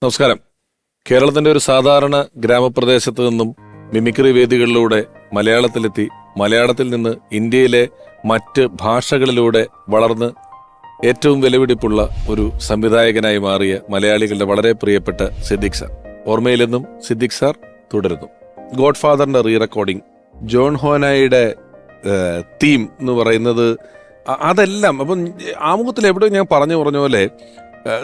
നമസ്കാരം. കേരളത്തിന്റെ ഒരു സാധാരണ ഗ്രാമപ്രദേശത്ത് നിന്നും മിമിക്രി വേദികളിലൂടെ മലയാളത്തിലെത്തി, മലയാളത്തിൽ നിന്ന് ഇന്ത്യയിലെ മറ്റ് ഭാഷകളിലൂടെ വളർന്ന് ഏറ്റവും വിലപിടിപ്പുള്ള ഒരു സംവിധായകനായി മാറിയ മലയാളികളുടെ വളരെ പ്രിയപ്പെട്ട സിദ്ദിഖ് സാർ. ഓർമ്മയിലെന്നും സിദ്ദിഖ് സാർ തുടരുന്നു. ഗോഡ് ഫാദറിന്റെ റീ റെക്കോർഡിംഗ്, ജോൺ ഹോനായുടെ തീം എന്ന് പറയുന്നത്, അതെല്ലാം അപ്പം ആമുഖത്തിൽ എവിടെ ഞാൻ പറഞ്ഞ പോലെ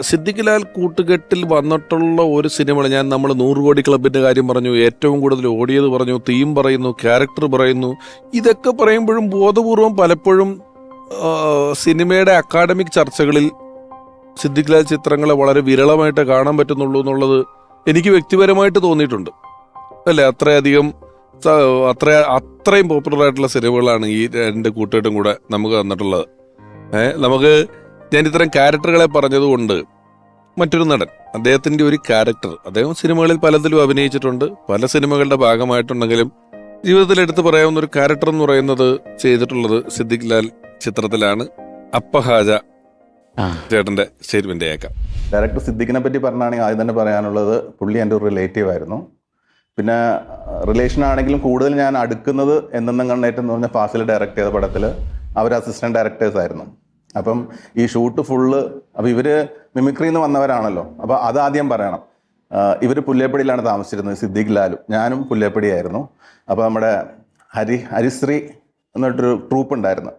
സിദ്ദിഖ് ലാൽ കൂട്ടുകെട്ടിൽ വന്നിട്ടുള്ള ഒരു സിനിമ. നമ്മൾ 100 കോടി ക്ലബിന്റെ കാര്യം പറഞ്ഞു, ഏറ്റവും കൂടുതൽ ഓടിയത് പറഞ്ഞു, തീം പറയുന്നു, ക്യാരക്ടർ പറയുന്നു. ഇതൊക്കെ പറയുമ്പോഴും ബോധപൂർവം പലപ്പോഴും സിനിമയുടെ അക്കാഡമിക് ചർച്ചകളിൽ സിദ്ദിഖ് ലാൽ ചിത്രങ്ങളെ വളരെ വിരളമായിട്ട് കാണാൻ പറ്റുന്നുള്ളൂ എന്നുള്ളത് എനിക്ക് വ്യക്തിപരമായിട്ട് തോന്നിയിട്ടുണ്ട്. അല്ലേ? അത്രയും പോപ്പുലർ ആയിട്ടുള്ള സിനിമകളാണ് ഈ രണ്ട് കൂട്ടുകെട്ടും കൂടെ നമുക്ക് തന്നിട്ടുള്ളത്. ഞാൻ ഇത്തരം ക്യാരക്ടറുകളെ പറഞ്ഞതുകൊണ്ട് മറ്റൊരു നടൻ, അദ്ദേഹത്തിന്റെ ഒരു ക്യാരക്ടർ, അദ്ദേഹം സിനിമകളിൽ പലതിലും അഭിനയിച്ചിട്ടുണ്ട്, പല സിനിമകളുടെ ഭാഗമായിട്ടുണ്ടെങ്കിലും ജീവിതത്തിൽ എടുത്തു പറയാവുന്ന ഒരു ക്യാരക്ടർ എന്ന് പറയുന്നത് ചെയ്തിട്ടുള്ളത് സിദ്ദിഖ് ലാൽ ചിത്രത്തിലാണ്. അപ്പഹാജ ചേട്ടന്റെ സ്റ്റേറ്റ്മെന്റ് കേൾക്കാം. ഡയറക്ടർ സിദ്ദിഖിനെ പറ്റി പറഞ്ഞാണെങ്കിൽ ആദ്യം തന്നെ പറയാനുള്ളത്, പുള്ളി എൻ്റെ ഒരു റിലേറ്റീവ് ആയിരുന്നു. പിന്നെ റിലേഷൻ ആണെങ്കിലും കൂടുതൽ ഞാൻ അടുക്കുന്നത് എന്നെന്നും കണ്ണേറ്റെന്ന് പറഞ്ഞ ഫാസിൽ ഡയറക്റ്റ് ചെയ്ത പടത്തിൽ അവർ അസിസ്റ്റന്റ് ഡയറക്ടേഴ്സ് ആയിരുന്നു. അപ്പം ഈ ഷൂട്ട് ഫുള്ള്, അപ്പോൾ ഇവർ മിമിക്രിയിൽ നിന്ന് വന്നവരാണല്ലോ, അപ്പോൾ അതാദ്യം പറയണം. ഇവർ പുല്ലേപ്പടിയിലാണ് താമസിച്ചിരുന്നത്, സിദ്ദിഖ് ലാലും ഞാനും പുല്ലേപ്പടിയായിരുന്നു. അപ്പോൾ നമ്മുടെ ഹരിശ്രീ എന്നിട്ടൊരു ട്രൂപ്പ് ഉണ്ടായിരുന്നു.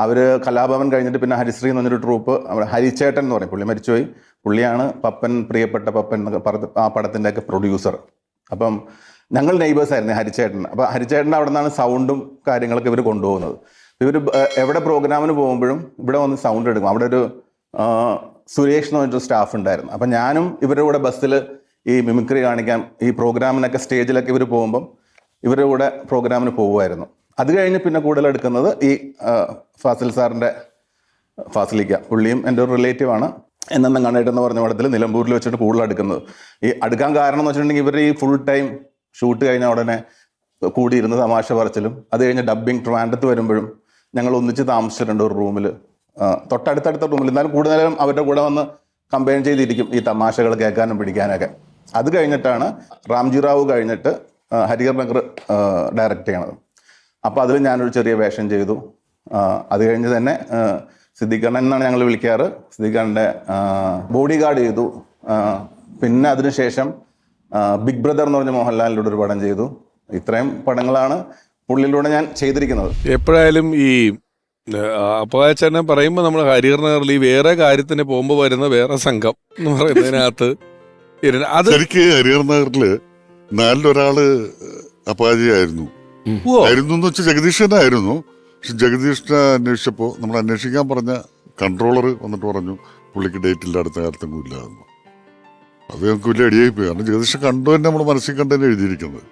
അവർ കലാഭവൻ കഴിഞ്ഞിട്ട് പിന്നെ ഹരിശ്രീ എന്ന് പറഞ്ഞൊരു ട്രൂപ്പ്, ഹരിച്ചേട്ടൻ എന്ന് പറയും, പുള്ളി മരിച്ചുപോയി. പുള്ളിയാണ് പപ്പൻ, പ്രിയപ്പെട്ട പപ്പൻ എന്നൊക്കെ ആ പടത്തിൻ്റെയൊക്കെ പ്രൊഡ്യൂസർ. അപ്പം ഞങ്ങൾ നെയ്ബേഴ്സ് ആയിരുന്നു ഹരിച്ചേട്ടൻ. അപ്പോൾ ഹരിച്ചേട്ടൻ്റെ അവിടെ നിന്നാണ് സൗണ്ടും കാര്യങ്ങളൊക്കെ ഇവർ കൊണ്ടുപോകുന്നത്. ഇവർ എവിടെ പ്രോഗ്രാമിന് പോകുമ്പോഴും ഇവിടെ വന്ന് സൗണ്ട് എടുക്കും. അവിടെ ഒരു സുരേഷ് എന്ന് പറഞ്ഞൊരു സ്റ്റാഫ് ഉണ്ടായിരുന്നു. അപ്പം ഞാനും ഇവരുടെ കൂടെ ബസ്സിൽ ഈ മിമിക്രി കാണിക്കാൻ, ഈ പ്രോഗ്രാമിനൊക്കെ സ്റ്റേജിലൊക്കെ ഇവർ പോകുമ്പം ഇവരുടെ കൂടെ പ്രോഗ്രാമിന് പോകുമായിരുന്നു. അത് കഴിഞ്ഞ് പിന്നെ കൂടുതൽ എടുക്കുന്നത് ഈ ഫാസിൽ സാറിൻ്റെ ഫാസിലിക്ക, പുള്ളിയും എൻ്റെ ഒരു റിലേറ്റീവാണ്. എന്നെന്നും കണ്ടിട്ടെന്ന് പറഞ്ഞ പടത്തിൽ നിലമ്പൂരിൽ വെച്ചിട്ട് കൂടുതൽ എടുക്കുന്നത്. ഈ അടുക്കാൻ കാരണം എന്ന് വെച്ചിട്ടുണ്ടെങ്കിൽ ഇവർ ഈ ഫുൾ ടൈം ഷൂട്ട് കഴിഞ്ഞ ഉടനെ കൂടിയിരുന്ന് തമാശ പറച്ചിലും, അത് കഴിഞ്ഞ് ഡബ്ബിങ് ട്രിവാൻഡ്രത്ത് വരുമ്പോഴും ഞങ്ങൾ ഒന്നിച്ച് താമസിച്ചിട്ടുണ്ട് ഒരു റൂമിൽ, തൊട്ടടുത്തടുത്ത റൂമിൽ. എന്നാലും കൂടുതലും അവരുടെ കൂടെ വന്ന് കമ്പൈൻ ചെയ്തിരിക്കും ഈ തമാശകൾ കേൾക്കാനും പിടിക്കാനൊക്കെ. അത് കഴിഞ്ഞിട്ടാണ് റാംജി റാവു കഴിഞ്ഞിട്ട് ഹരിഹർ നഗർ ഡയറക്റ്റ് ചെയ്യണത്. അപ്പോൾ അതിൽ ഞാനൊരു ചെറിയ വേഷം ചെയ്തു. അത് കഴിഞ്ഞ് തന്നെ സിദ്ദിഖ് അണ്ണൻ എന്നാണ് ഞങ്ങൾ വിളിക്കാറ്. സിദ്ദിഖ് അണ്ണൻ്റെ ബോഡി ഗാർഡ് ചെയ്തു. പിന്നെ അതിനുശേഷം ബിഗ് ബ്രദർ എന്ന് പറഞ്ഞ മോഹൻലാലിലൂടെ ഒരു പടം ചെയ്തു. ഇത്രയും പടങ്ങളാണ് പുള്ളിലൂടെ ഞാൻ ചെയ്തിരിക്കുന്നത്. എപ്പോഴായാലും ഈ അപ്പഹാജനെ പറയുമ്പോൾ നമ്മൾ ഹരിഹർ നഗറിൽ ഈ വേറെ കാര്യത്തിന് പോകുമ്പോൾ വരുന്ന വേറെ സംഘം എന്ന് പറയുന്നതിനകത്ത് ശരിക്ക് ഹരിഹർ നഗറില് 4 അപ്പഹാജിയായിരുന്നു എന്ന് വെച്ചാൽ ജഗദീഷനായിരുന്നു. പക്ഷെ ജഗദീഷിനെ അന്വേഷിച്ചപ്പോൾ നമ്മൾ അന്വേഷിക്കാൻ പറഞ്ഞ കൺട്രോളർ വന്നിട്ട് പറഞ്ഞു പുള്ളിക്ക് ഡേറ്റ് ഇല്ല, അടുത്ത കാലത്തെങ്ങും ഇല്ലായിരുന്നു. അത് ഞങ്ങൾക്ക് വലിയ അടിയായി പോയി. കാരണം ജഗദീഷ് കണ്ടു തന്നെ നമ്മൾ മനസ്സിൽ കണ്ടു തന്നെ എഴുതിയിരിക്കുന്നത്.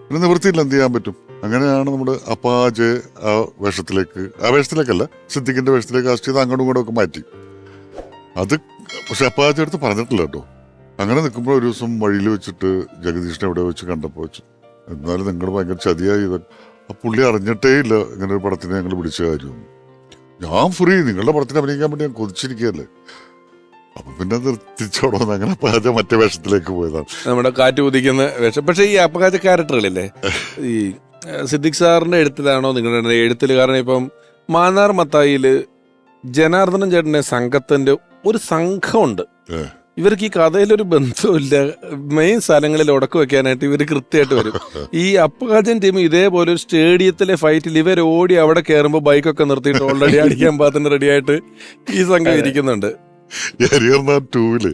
പിന്നെ നിവൃത്തിയില്ല, എന്ത് ചെയ്യാൻ പറ്റും. അങ്ങനെയാണ് നമ്മൾ അപ്പാജെ ആ വേഷത്തിലേക്കല്ല, സിദ്ദിഖിന്റെ വേഷത്തിലേക്ക് കാസ്റ്റ് ചെയ്ത് അങ്ങോട്ടും ഇങ്ങോട്ടും ഒക്കെ മാറ്റി. അത് പക്ഷെ അപ്പാജെ അടുത്ത് പറഞ്ഞിട്ടില്ല കേട്ടോ. അങ്ങനെ നിൽക്കുമ്പോൾ ഒരു ദിവസം വഴിയിൽ വെച്ചിട്ട് ജഗദീഷിനെ എവിടെ വെച്ച് കണ്ടപ്പോൾ വെച്ചു, എന്നാലും നിങ്ങൾ ഭയങ്കര ചതിയായി. ആ പുള്ളി അറിഞ്ഞിട്ടേ ഇല്ല ഇങ്ങനെ ഒരു പടത്തിന് ഞങ്ങൾ പിടിച്ച കാര്യമൊന്നും. ഞാൻ ഫ്രീ, നിങ്ങളുടെ പടത്തിന് അഭിനയിക്കാൻ വേണ്ടി ഞാൻ കൊതിച്ചിരിക്കുകയല്ലേ. അപ്പൊ പിന്നെ തിരിച്ചോടന്ന് അങ്ങനെ അപ്പഹാജ മറ്റേ വേഷത്തിലേക്ക് പോയതാണ്, നമ്മുടെ കാറ്റ് കുതിക്കുന്ന വേഷം. പക്ഷെ ഈ അപ്പഹാജ ക്യാരക്ടറുകളില്ലേ, ഈ സിദ്ദിഖ് സാറിന്റെ എഴുത്തിലാണോ നിങ്ങളുടെ എഴുത്തിൽ? കാരണം ഇപ്പം മാന്നാർ മത്തായില് ജനാർദ്ദനൻ ചേട്ടന്റെ സംഘത്തിന്റെ ഒരു സംഘമുണ്ട്. ഇവർക്ക് ഈ കഥയിലൊരു ബന്ധമില്ല, മെയിൻ സ്ഥലങ്ങളിൽ ഉടക്ക് വെക്കാനായിട്ട് ഇവർ കൃത്യമായിട്ട് വരും. ഈ അപ്പഹാജൻ ടീം ഇതേപോലെ ഒരു സ്റ്റേഡിയത്തിലെ ഫൈറ്റിൽ ഇവർ ഓടി അവിടെ കയറുമ്പോൾ ബൈക്കൊക്കെ നിർത്തിയിട്ട് ഓൾറെഡി അടിക്കാൻ പാത്തിന് റെഡിയായിട്ട് ഈ സംഘം ഇരിക്കുന്നുണ്ട്. ഹരിഹർ നഗർ 2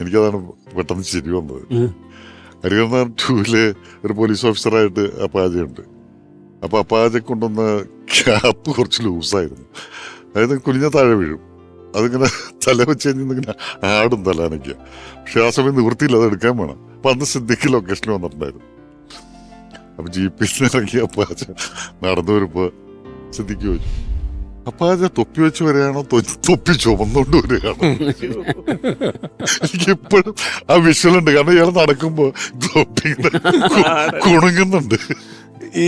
എനിക്കതാണ് പെട്ടെന്ന് ശരി വന്നത്. ഹരിഹർ നഗർ 2 ഒരു പോലീസ് ഓഫീസറായിട്ട് അപ്പാജയുണ്ട്. അപ്പൊ അപ്പാജെ കൊണ്ടുവന്ന ക്യാപ്പ് കുറച്ച് ലൂസായിരുന്നു, അതായത് കുനിഞ്ഞ താഴെ വീഴും. അതിങ്ങനെ തല വെച്ച് കഴിഞ്ഞിങ്ങനെ ആടും തലാനൊക്കെ. പക്ഷെ ആ സമയം നിവൃത്തിയില്ല, അത് എടുക്കാൻ വേണം. അപ്പൊ അന്ന് സിദ്ദിഖ് ലൊക്കേഷനിൽ വന്നിട്ടുണ്ടായിരുന്നു. അപ്പൊ ജീപ്പിൽ ഇറങ്ങി അപ്പാജ നടന്നു വരുമ്പോ സിദ്ദിഖ് ചോദിച്ചു, അപ്പാജ തൊപ്പി വെച്ച് വരികയാണോ തൊപ്പി ചുമന്നുകൊണ്ട് വരികയാണോ? എനിക്കിപ്പോഴും ആ വിഷ്വലുണ്ട്. കാരണം ഇയാൾ നടക്കുമ്പോ തൊപ്പി കുണുങ്ങുന്നുണ്ട്. ഈ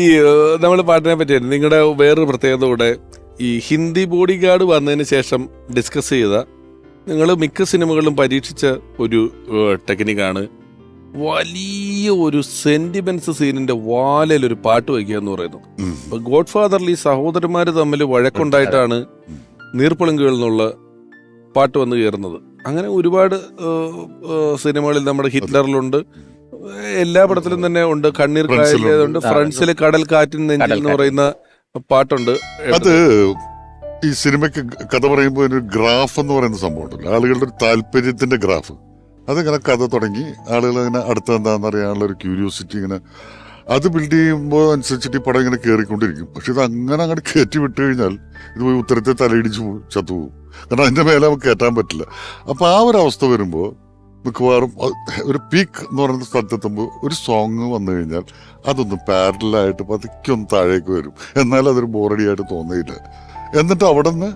നമ്മൾ പാട്ടിനെ പറ്റിയായിരുന്നു നിങ്ങളുടെ വേറൊരു പ്രത്യേകത കൂടെ, ഈ ഹിന്ദി ബോഡി ഗാർഡ് വന്നതിന് ശേഷം ഡിസ്കസ് ചെയ്ത നിങ്ങൾ മിക്ക സിനിമകളിലും പരീക്ഷിച്ച ഒരു ടെക്നിക്കാണ് വലിയ ഒരു സെന്റിമെന്റ്സ് സീനിന്റെ വാലയിൽ ഒരു പാട്ട് വയ്ക്കുക എന്ന് പറയുന്നു. ഗോഡ് ഫാദറിൽ ഈ സഹോദരന്മാര് തമ്മിൽ വഴക്കുണ്ടായിട്ടാണ് നീർപ്പളുങ്കുകൾ എന്നുള്ള പാട്ട് വന്ന് കയറുന്നത്. അങ്ങനെ ഒരുപാട് സിനിമകളിൽ നമ്മുടെ ഹിറ്റ്ലറിലുണ്ട്, എല്ലാ പടത്തിലും തന്നെ ഉണ്ട്. കണ്ണീർ കായലുണ്ട്, ഫ്രണ്ട്സിൽ കടൽ കാറ്റിൻ നെഞ്ചിൽ എന്ന് പറയുന്ന പാട്ടുണ്ട്. അത് ഈ സിനിമയ്ക്ക് കഥ പറയുമ്പോൾ ഒരു ഗ്രാഫ് എന്ന് പറയുന്ന സംഭവം ഉണ്ടല്ലോ, ആളുകളുടെ ഒരു താല്പര്യത്തിന്റെ ഗ്രാഫ്. അതിങ്ങനെ കഥ തുടങ്ങി ആളുകൾ ഇങ്ങനെ അടുത്ത എന്താണെന്ന് അറിയാനുള്ള ഒരു ക്യൂരിയോസിറ്റി ഇങ്ങനെ അത് ബിൽഡ് ചെയ്യുമ്പോൾ അനുസരിച്ചിട്ട് ഈ പടം ഇങ്ങനെ കയറിക്കൊണ്ടിരിക്കും. പക്ഷെ ഇത് അങ്ങനെ അങ്ങോട്ട് കയറ്റി വിട്ട് കഴിഞ്ഞാൽ ഇത് പോയി ഉത്തരത്തെ തലയിടിച്ച് ചത്തുപോകും. കാരണം അതിന്റെ മേലെ നമുക്ക് കയറ്റാൻ പറ്റില്ല. അപ്പൊ ആ ഒരു അവസ്ഥ വരുമ്പോൾ മിക്കവാറും ഒരു പീക്ക് എന്ന് പറയുന്ന സ്ഥലത്തെത്തുമ്പോൾ ഒരു സോങ് വന്നു കഴിഞ്ഞാൽ അതൊന്ന് പാരലായിട്ട് പതുക്കൊന്ന് താഴേക്ക് വരും. എന്നാൽ അതൊരു ബോറടിയായിട്ട് തോന്നിയില്ല. എന്നിട്ട് അവിടെ നിന്ന്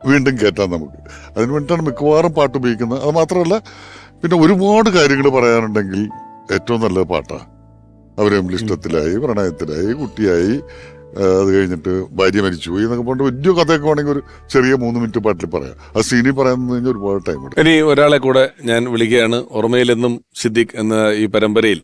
വീണ്ടും കയറ്റാം നമുക്ക്. അതിന് വേണ്ടിയിട്ടാണ് മിക്കവാറും പാട്ട് ഉപയോഗിക്കുന്നത്. അത് മാത്രമല്ല, പിന്നെ ഒരുപാട് കാര്യങ്ങൾ പറയാനുണ്ടെങ്കിൽ ഏറ്റവും നല്ല പാട്ടാണ്. അവർ തമ്മിൽ ഇഷ്ടത്തിലായി, പ്രണയത്തിലായി, കുട്ടിയായി, അത് കഴിഞ്ഞിട്ട് ഭാര്യ മരിച്ചുപോയി എന്നൊക്കെ പറഞ്ഞിട്ട് വലിയ കഥയൊക്കെ വേണമെങ്കിൽ ഒരു ചെറിയ 3 മിനിറ്റ് പാട്ടിൽ പറയാം. ആ സീനിൽ പറയാൻ കഴിഞ്ഞാൽ ഒരുപാട് ടൈം എടുക്കും. ഇനി ഒരാളെ കൂടെ ഞാൻ വിളിക്കുകയാണ്. ഓർമ്മയിലെന്നും സിദ്ദിഖ് എന്ന ഈ പരമ്പരയിൽ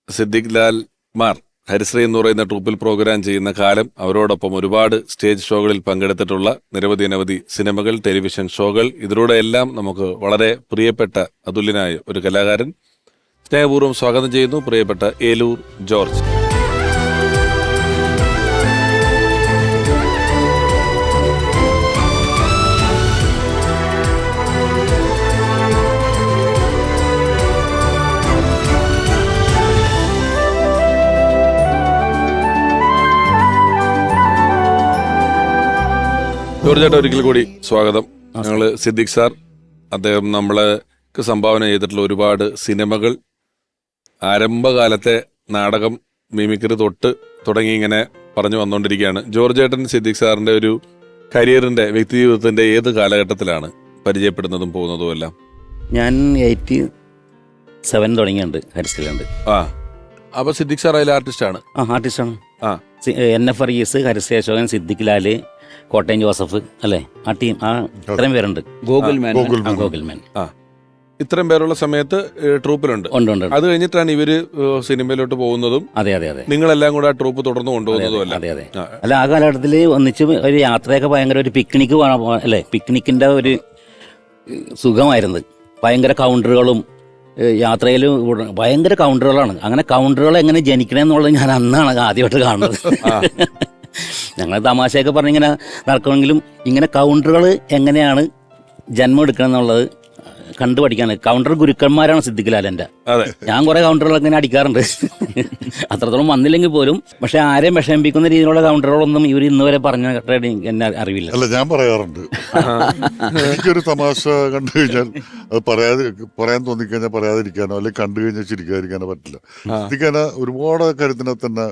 സിദ്ദിഖ് ലാൽ മാർ ഹരിശ്രീ എന്ന് പറയുന്ന ട്രൂപ്പിൽ പ്രോഗ്രാം ചെയ്യുന്ന കാലം അവരോടൊപ്പം ഒരുപാട് സ്റ്റേജ് ഷോകളിൽ പങ്കെടുത്തിട്ടുള്ള നിരവധി സിനിമകൾ, ടെലിവിഷൻ ഷോകൾ, ഇതിലൂടെ എല്ലാം നമുക്ക് വളരെ പ്രിയപ്പെട്ട അതുല്യനായ ഒരു കലാകാരൻ. സ്നേഹപൂർവ്വം സ്വാഗതം ചെയ്യുന്നു പ്രിയപ്പെട്ട ഏലൂർ ജോർജ്. ജോർജ് ചേട്ടാ, ഒരിക്കൽ കൂടി സ്വാഗതം. ഞങ്ങള് സിദ്ദിഖ് സാർ, അദ്ദേഹം നമ്മൾക്ക് സംഭാവന ചെയ്തിട്ടുള്ള ഒരുപാട് സിനിമകൾ, ആരംഭകാലത്തെ നാടകം, മിമിക്രി തൊട്ട് തുടങ്ങി ഇങ്ങനെ പറഞ്ഞു വന്നുകൊണ്ടിരിക്കുകയാണ്. ജോർജ് ചേട്ടൻ സിദ്ദിഖ് സാറിന്റെ ഒരു കരിയറിന്റെ, വ്യക്തി ജീവിതത്തിന്റെ ഏത് കാലഘട്ടത്തിലാണ് പരിചയപ്പെടുന്നതും പോകുന്നതും എല്ലാം? ഞാൻ 87 തുടങ്ങിയുണ്ട് ഹരിശ്രീലുണ്ട്. അപ്പൊ സിദ്ദിഖ് സാർ അതിലെ ആർട്ടിസ്റ്റാണ്? ആർട്ടിസ്റ്റാണ്. NF വർഗീസ്, ഹരിശ്രീ അശോകൻ, സിദ്ദിഖ് ലാല്, കോട്ടയം ജോസഫ്, അല്ലേ? ആ ടീം, ഇത്രയും പേരുണ്ട്. ഗോകുൽമാൻ. ഇത്രയും പേരുള്ള സമയത്ത് ട്രൂപ്പിലുണ്ട്. അത് കഴിഞ്ഞിട്ടാണ് ഇവര് സിനിമയിലോട്ട് പോകുന്നതും. അതെ. നിങ്ങളെല്ലാം കൂടെ ആ ട്രൂപ്പ് തുടർന്ന് കൊണ്ടുപോകുന്നതും അല്ല? അതെ. അല്ല, ആ കാലഘട്ടത്തിൽ ഒന്നിച്ച് ഒരു യാത്രയൊക്കെ ഭയങ്കര ഒരു പിക്നിക്ക്, അല്ലേ? പിക്നിക്കിന്റെ ഒരു സുഖമായിരുന്നു. ഭയങ്കര കൗണ്ടറുകളും, യാത്രയിൽ ഭയങ്കര കൗണ്ടറുകളാണ്. അങ്ങനെ കൗണ്ടറുകൾ എങ്ങനെ ജനിക്കണമെന്നുള്ളത് ഞാൻ അന്നാണ് ആദ്യമായിട്ട് കാണുന്നത്. ഞങ്ങൾ തമാശയൊക്കെ പറഞ്ഞിങ്ങനെ നടക്കുമെങ്കിലും ഇങ്ങനെ കൗണ്ടറുകൾ എങ്ങനെയാണ് ജന്മം എടുക്കണം എന്നുള്ളത് കണ്ടുപഠിക്കാൻ കൗണ്ടർ ഗുരുക്കന്മാരാണ് സിദ്ദിഖ് ലാലന്റെ. ഞാൻ കുറെ കൗണ്ടറുകൾ ഇങ്ങനെ അടിക്കാറുണ്ട്, അത്രത്തോളം വന്നില്ലെങ്കിൽ പോലും. പക്ഷെ ആരെയും വിഷമിപ്പിക്കുന്ന രീതിയിലുള്ള കൗണ്ടറുകളൊന്നും ഇവർ ഇന്ന് വരെ പറഞ്ഞ എന്നെ അറിവില്ല. അല്ല, ഞാൻ പറയാറുണ്ട്. എനിക്കൊരു തമാശ കണ്ടു കഴിഞ്ഞാൽ അത് പറയാൻ തോന്നിക്കഴിഞ്ഞാൽ പറയാതിരിക്കാനോ അല്ലെങ്കിൽ കണ്ടു കഴിഞ്ഞാൽ ചിരിക്കാതിരിക്കാനോ പറ്റില്ല. ചിരിക്കാന ഒരുപാട് കാര്യത്തിനെ തന്നെ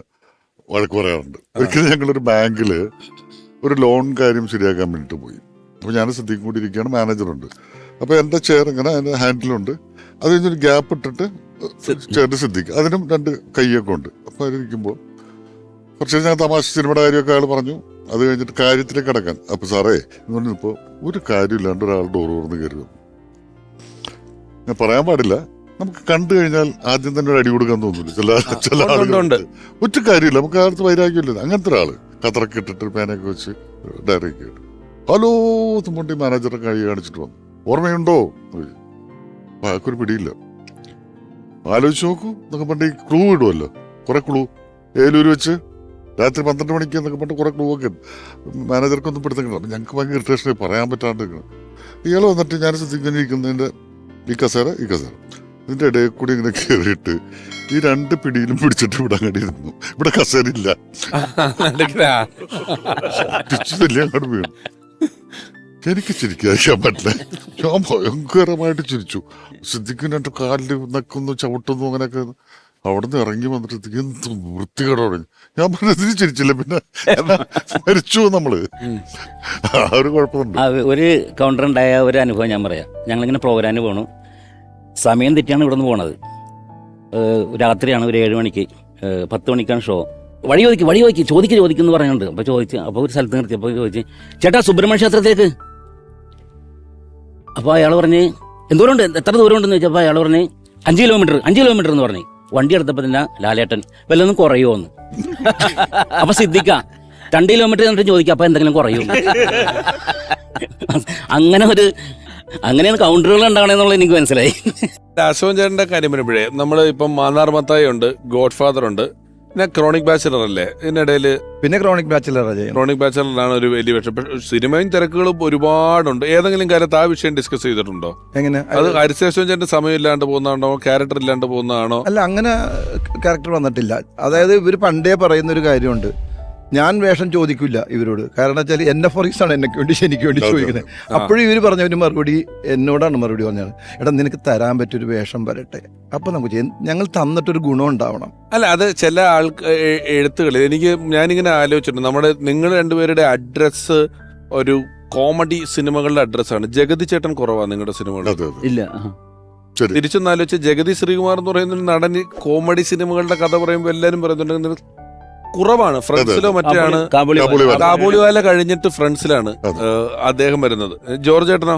വഴക്ക് പറയാറുണ്ട്. ഒരിക്കലും ഞങ്ങളൊരു ബാങ്കില് ഒരു ലോൺ കാര്യം ശരിയാക്കാൻ വേണ്ടിയിട്ട് പോയി. അപ്പോൾ ഞാൻ സിദ്ദിഖും കൂടി ഇരിക്കുകയാണ്, മാനേജറുണ്ട്. അപ്പോൾ എൻ്റെ ചെയർ ഇങ്ങനെ അതിൻ്റെ ഹാൻഡിലുണ്ട്. അത് കഴിഞ്ഞൊരു ഗ്യാപ്പ് ഇട്ടിട്ട് ചെയറിൻ്റെ സിദ്ദിഖ്, അതിനും 2 കൈയൊക്കെ ഉണ്ട്. അപ്പോൾ അതിലിരിക്കുമ്പോൾ കുറച്ച് ഞാൻ തമാശ സിനിമയുടെ കാര്യമൊക്കെ അയാൾ പറഞ്ഞു. അത് കഴിഞ്ഞിട്ട് കാര്യത്തിലേക്ക് കിടക്കാൻ, അപ്പോൾ സാറേ എന്ന് പറഞ്ഞപ്പോൾ ഒരു കാര്യമില്ലാണ്ട് ഒരാൾ ഡോർ തുറന്ന് കയറി വന്നു. ഞാൻ പറയാൻ പാടില്ല, നമുക്ക് കണ്ടു കഴിഞ്ഞാൽ ആദ്യം തന്നെ ഒരു അടി കൊടുക്കാൻ തോന്നില്ല ചില ആളുകളുണ്ട്. ഒറ്റ കാര്യമില്ല, നമുക്ക് അടുത്ത് വൈരാഗ്യമില്ല. അങ്ങനത്തെ ഒരാള് കത്രക്ക് ഇട്ടിട്ട് പേനയൊക്കെ വെച്ച് ഡയറിയൊക്കെ ഇട്ട് ഹലോ തുമ്പണ്ടി മാനേജറെ കൈ കാണിച്ചിട്ട് വന്നു. ഓർമ്മയുണ്ടോ? ആൾക്കൊരു പിടിയില്ല. ആലോചിച്ച് നോക്കൂ എന്നൊക്കെ പറഞ്ഞിട്ട് ഈ ക്ലൂ ഇടുമല്ലോ, കുറെ ക്ലൂ ഏലൂര് വെച്ച് രാത്രി 12 മണിക്ക് എന്നൊക്കെ പറഞ്ഞിട്ട് കുറെ ക്ലൂ ഒക്കെ മാനേജർക്കൊന്നും പിടുത്തങ്ങൾ. അപ്പം ഞങ്ങൾക്ക് ഭയങ്കര ഇറിറ്റേഷൻ, പറയാൻ പറ്റാണ്ട്. ഇയാൾ വന്നിട്ട് ഞാൻ ശ്രദ്ധിക്കാനിരിക്കുന്നതിൻ്റെ ഈ കസേര ഇതിന്റെ ഇടയിൽ കൂടി ഇങ്ങനെ കയറിയിട്ട് ഈ 2 പിടിയിലും പിടിച്ചിട്ട് ഇവിടെ അങ്ങോട്ട് ഇരുന്നു. ഇവിടെ കസേരയില്ല, അങ്ങോട്ട് വീണു. എനിക്ക് ചിരിക്കാതിരിക്കാൻ പറ്റില്ല. ഞാൻ ഭയങ്കരമായിട്ട് ചിരിച്ചു. സിദ്ദിഖിന് 2 കാലിൽ നക്കുന്നു, ചവിട്ടുന്നു, അങ്ങനെയൊക്കെ. അവിടെ നിന്ന് ഇറങ്ങി വന്നിട്ട് എന്ത് വൃത്തികേടോടെ ഞാൻ പറഞ്ഞതിന് ചിരിച്ചില്ല. പിന്നെ മരിച്ചു നമ്മള്. ആ ഒരു കുഴപ്പമുണ്ട്. ഒരു കൗണ്ടർ ഉണ്ടായ ഒരു അനുഭവം ഞാൻ പറയാം. ഞങ്ങളിങ്ങനെ പ്രോഗ്രാമിന് പോകണം, സമയം തെറ്റിയാണ് ഇവിടെ നിന്ന് പോണത്. രാത്രിയാണ്, ഒരു 7 മണിക്ക്, 10 മണിക്കാണ് ഷോ. വഴി ചോദിക്കുന്നു പറഞ്ഞുണ്ട്. അപ്പോൾ ഒരു സ്ഥലത്ത് നിർത്തി. അപ്പോൾ ചോദിച്ച്, ചേട്ടാ സുബ്രഹ്മണ്യ ക്ഷേത്രത്തിലേക്ക്. അപ്പോൾ അയാൾ പറഞ്ഞ് എന്തോരമുണ്ട്, എത്ര ദൂരം ഉണ്ടെന്ന് ചോദിച്ചപ്പോൾ അയാൾ പറഞ്ഞ് 5 കിലോമീറ്റർ എന്ന് പറഞ്ഞു. വണ്ടി എടുത്തപ്പോൾ തന്നെ ലാലേട്ടൻ വല്ലതൊന്നും കുറയുമോ എന്ന്. അപ്പൊ സിദ്ദിഖ 2 കിലോമീറ്റർ എന്നിട്ട് ചോദിക്കാം അപ്പൊ എന്തെങ്കിലും കുറയും. അങ്ങനെയാണ് കൗണ്ടറുകൾ ഉണ്ടാകണമെന്നുള്ളത് എനിക്ക് മനസ്സിലായി. അശോകൻ ചേട്ടന്റെ കാര്യം വരുമ്പോഴേ നമ്മൾ ഇപ്പം മാന്നാർ മത്തായി ഉണ്ട്, ഗോഡ് ഫാദർ ഉണ്ട്, പിന്നെ ക്രോണിക് ബാച്ചിലർ അല്ലേ ഇതിനിടയിൽ? പിന്നെ ക്രോണിക് ബാച്ചിലറാണ്. ക്രോണിക് ബാച്ചിലറാണ് ഒരു വലിയ വിഷയം. സിനിമയും തിരക്കുകളും ഒരുപാടുണ്ട്. ഏതെങ്കിലും കാലത്ത് ആ വിഷയം ഡിസ്കസ് ചെയ്തിട്ടുണ്ടോ? എങ്ങനെ? അത് ഹരിശേഷൻ ചേട്ടൻ സമയം ഇല്ലാണ്ട് പോകുന്നതാണോ, ക്യാരക്ടർ ഇല്ലാണ്ട് പോകുന്നതാണോ? അല്ല, അങ്ങനെ ക്യാരക്ടർ വന്നിട്ടില്ല. അതായത് ഇവർ പണ്ടേ പറയുന്ന ഒരു കാര്യമുണ്ട്, ഞാൻ വേഷം ചോദിക്കില്ല ഇവരോട്. കാരണം വെച്ചാൽ എന്നെ ഫോറിക്സാണ് എനിക്ക് വേണ്ടി ചോദിക്കുന്നത്. അപ്പോഴും ഇവർ പറഞ്ഞ മറുപടി എന്നോടാണ് മറുപടി പറഞ്ഞത്, എടാ നിനക്ക് തരാൻ പറ്റിയൊരു വേഷം വരട്ടെ, അപ്പൊ നമുക്ക് ഞങ്ങൾ തന്നിട്ടൊരു ഗുണം ഉണ്ടാവണം. അല്ല, അത് ചില എഴുത്തുകളിൽ ഞാനിങ്ങനെ ആലോചിച്ചിട്ടുണ്ട്. നിങ്ങൾ രണ്ടുപേരുടെ അഡ്രസ്സ് ഒരു കോമഡി സിനിമകളുടെ അഡ്രസ്സാണ്. ജഗതി ചേട്ടൻ കുറവാണ് നിങ്ങളുടെ സിനിമകൾ. ഇല്ല. തിരിച്ചൊന്ന് ആലോചിച്ച്, ജഗതി ശ്രീകുമാർ എന്ന് പറയുന്ന ഒരു നടന് കോമഡി സിനിമകളുടെ കഥ പറയുമ്പോൾ എല്ലാരും പറയുന്നുണ്ട് കുറവാണ്. ഫ്രണ്ട്സിലോ മറ്റാണ്. കാബൂളിവാല കഴിഞ്ഞിട്ട് ഫ്രണ്ട്സിലാണ് അദ്ദേഹം വരുന്നത്. ജോർജ് ചേട്ടനോ?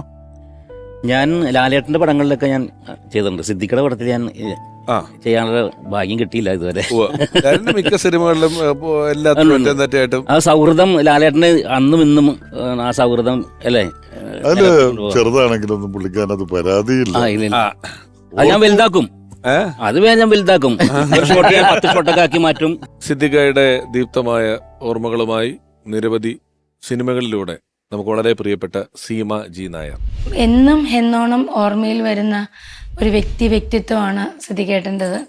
ഞാൻ ലാലേട്ടന്റെ പടങ്ങളിലൊക്കെ ഞാൻ ചെയ്തിട്ടുണ്ട്. സിദ്ദിഖയുടെ പടത്തിൽ ഞാൻ ചെയ്യാനുള്ള ഭാഗ്യം കിട്ടിയില്ല ഇതുവരെ. മിക്ക സിനിമകളിലും എല്ലാത്തിലും ആ സൗഹൃദം ലാലേട്ടന് അന്നും ഇന്നും ആ സൗഹൃദം അല്ലേ? അതില് ചെറുതാണെങ്കിലൊന്നും പുള്ളിക്കാരനത് പരാതിയില്ല. അത് ഞാൻ വലുതാക്കും. അത് ഞാൻ വലുതാക്കും. 10 ഷോട്ടൊക്കെ ആക്കി മാറ്റും. സിദ്ദിഖയുടെ ദീപ്തമായ ഓർമ്മകളുമായി നിരവധി സിനിമകളിലൂടെ നമുക്ക് വളരെ പ്രിയപ്പെട്ട സീമ ജി നായർ. എന്നും എന്നോണം ഓർമ്മയിൽ വരുന്ന ഒരു വ്യക്തിത്വമാണ് സിദ്ദിഖേട്ടൻ്റെത്.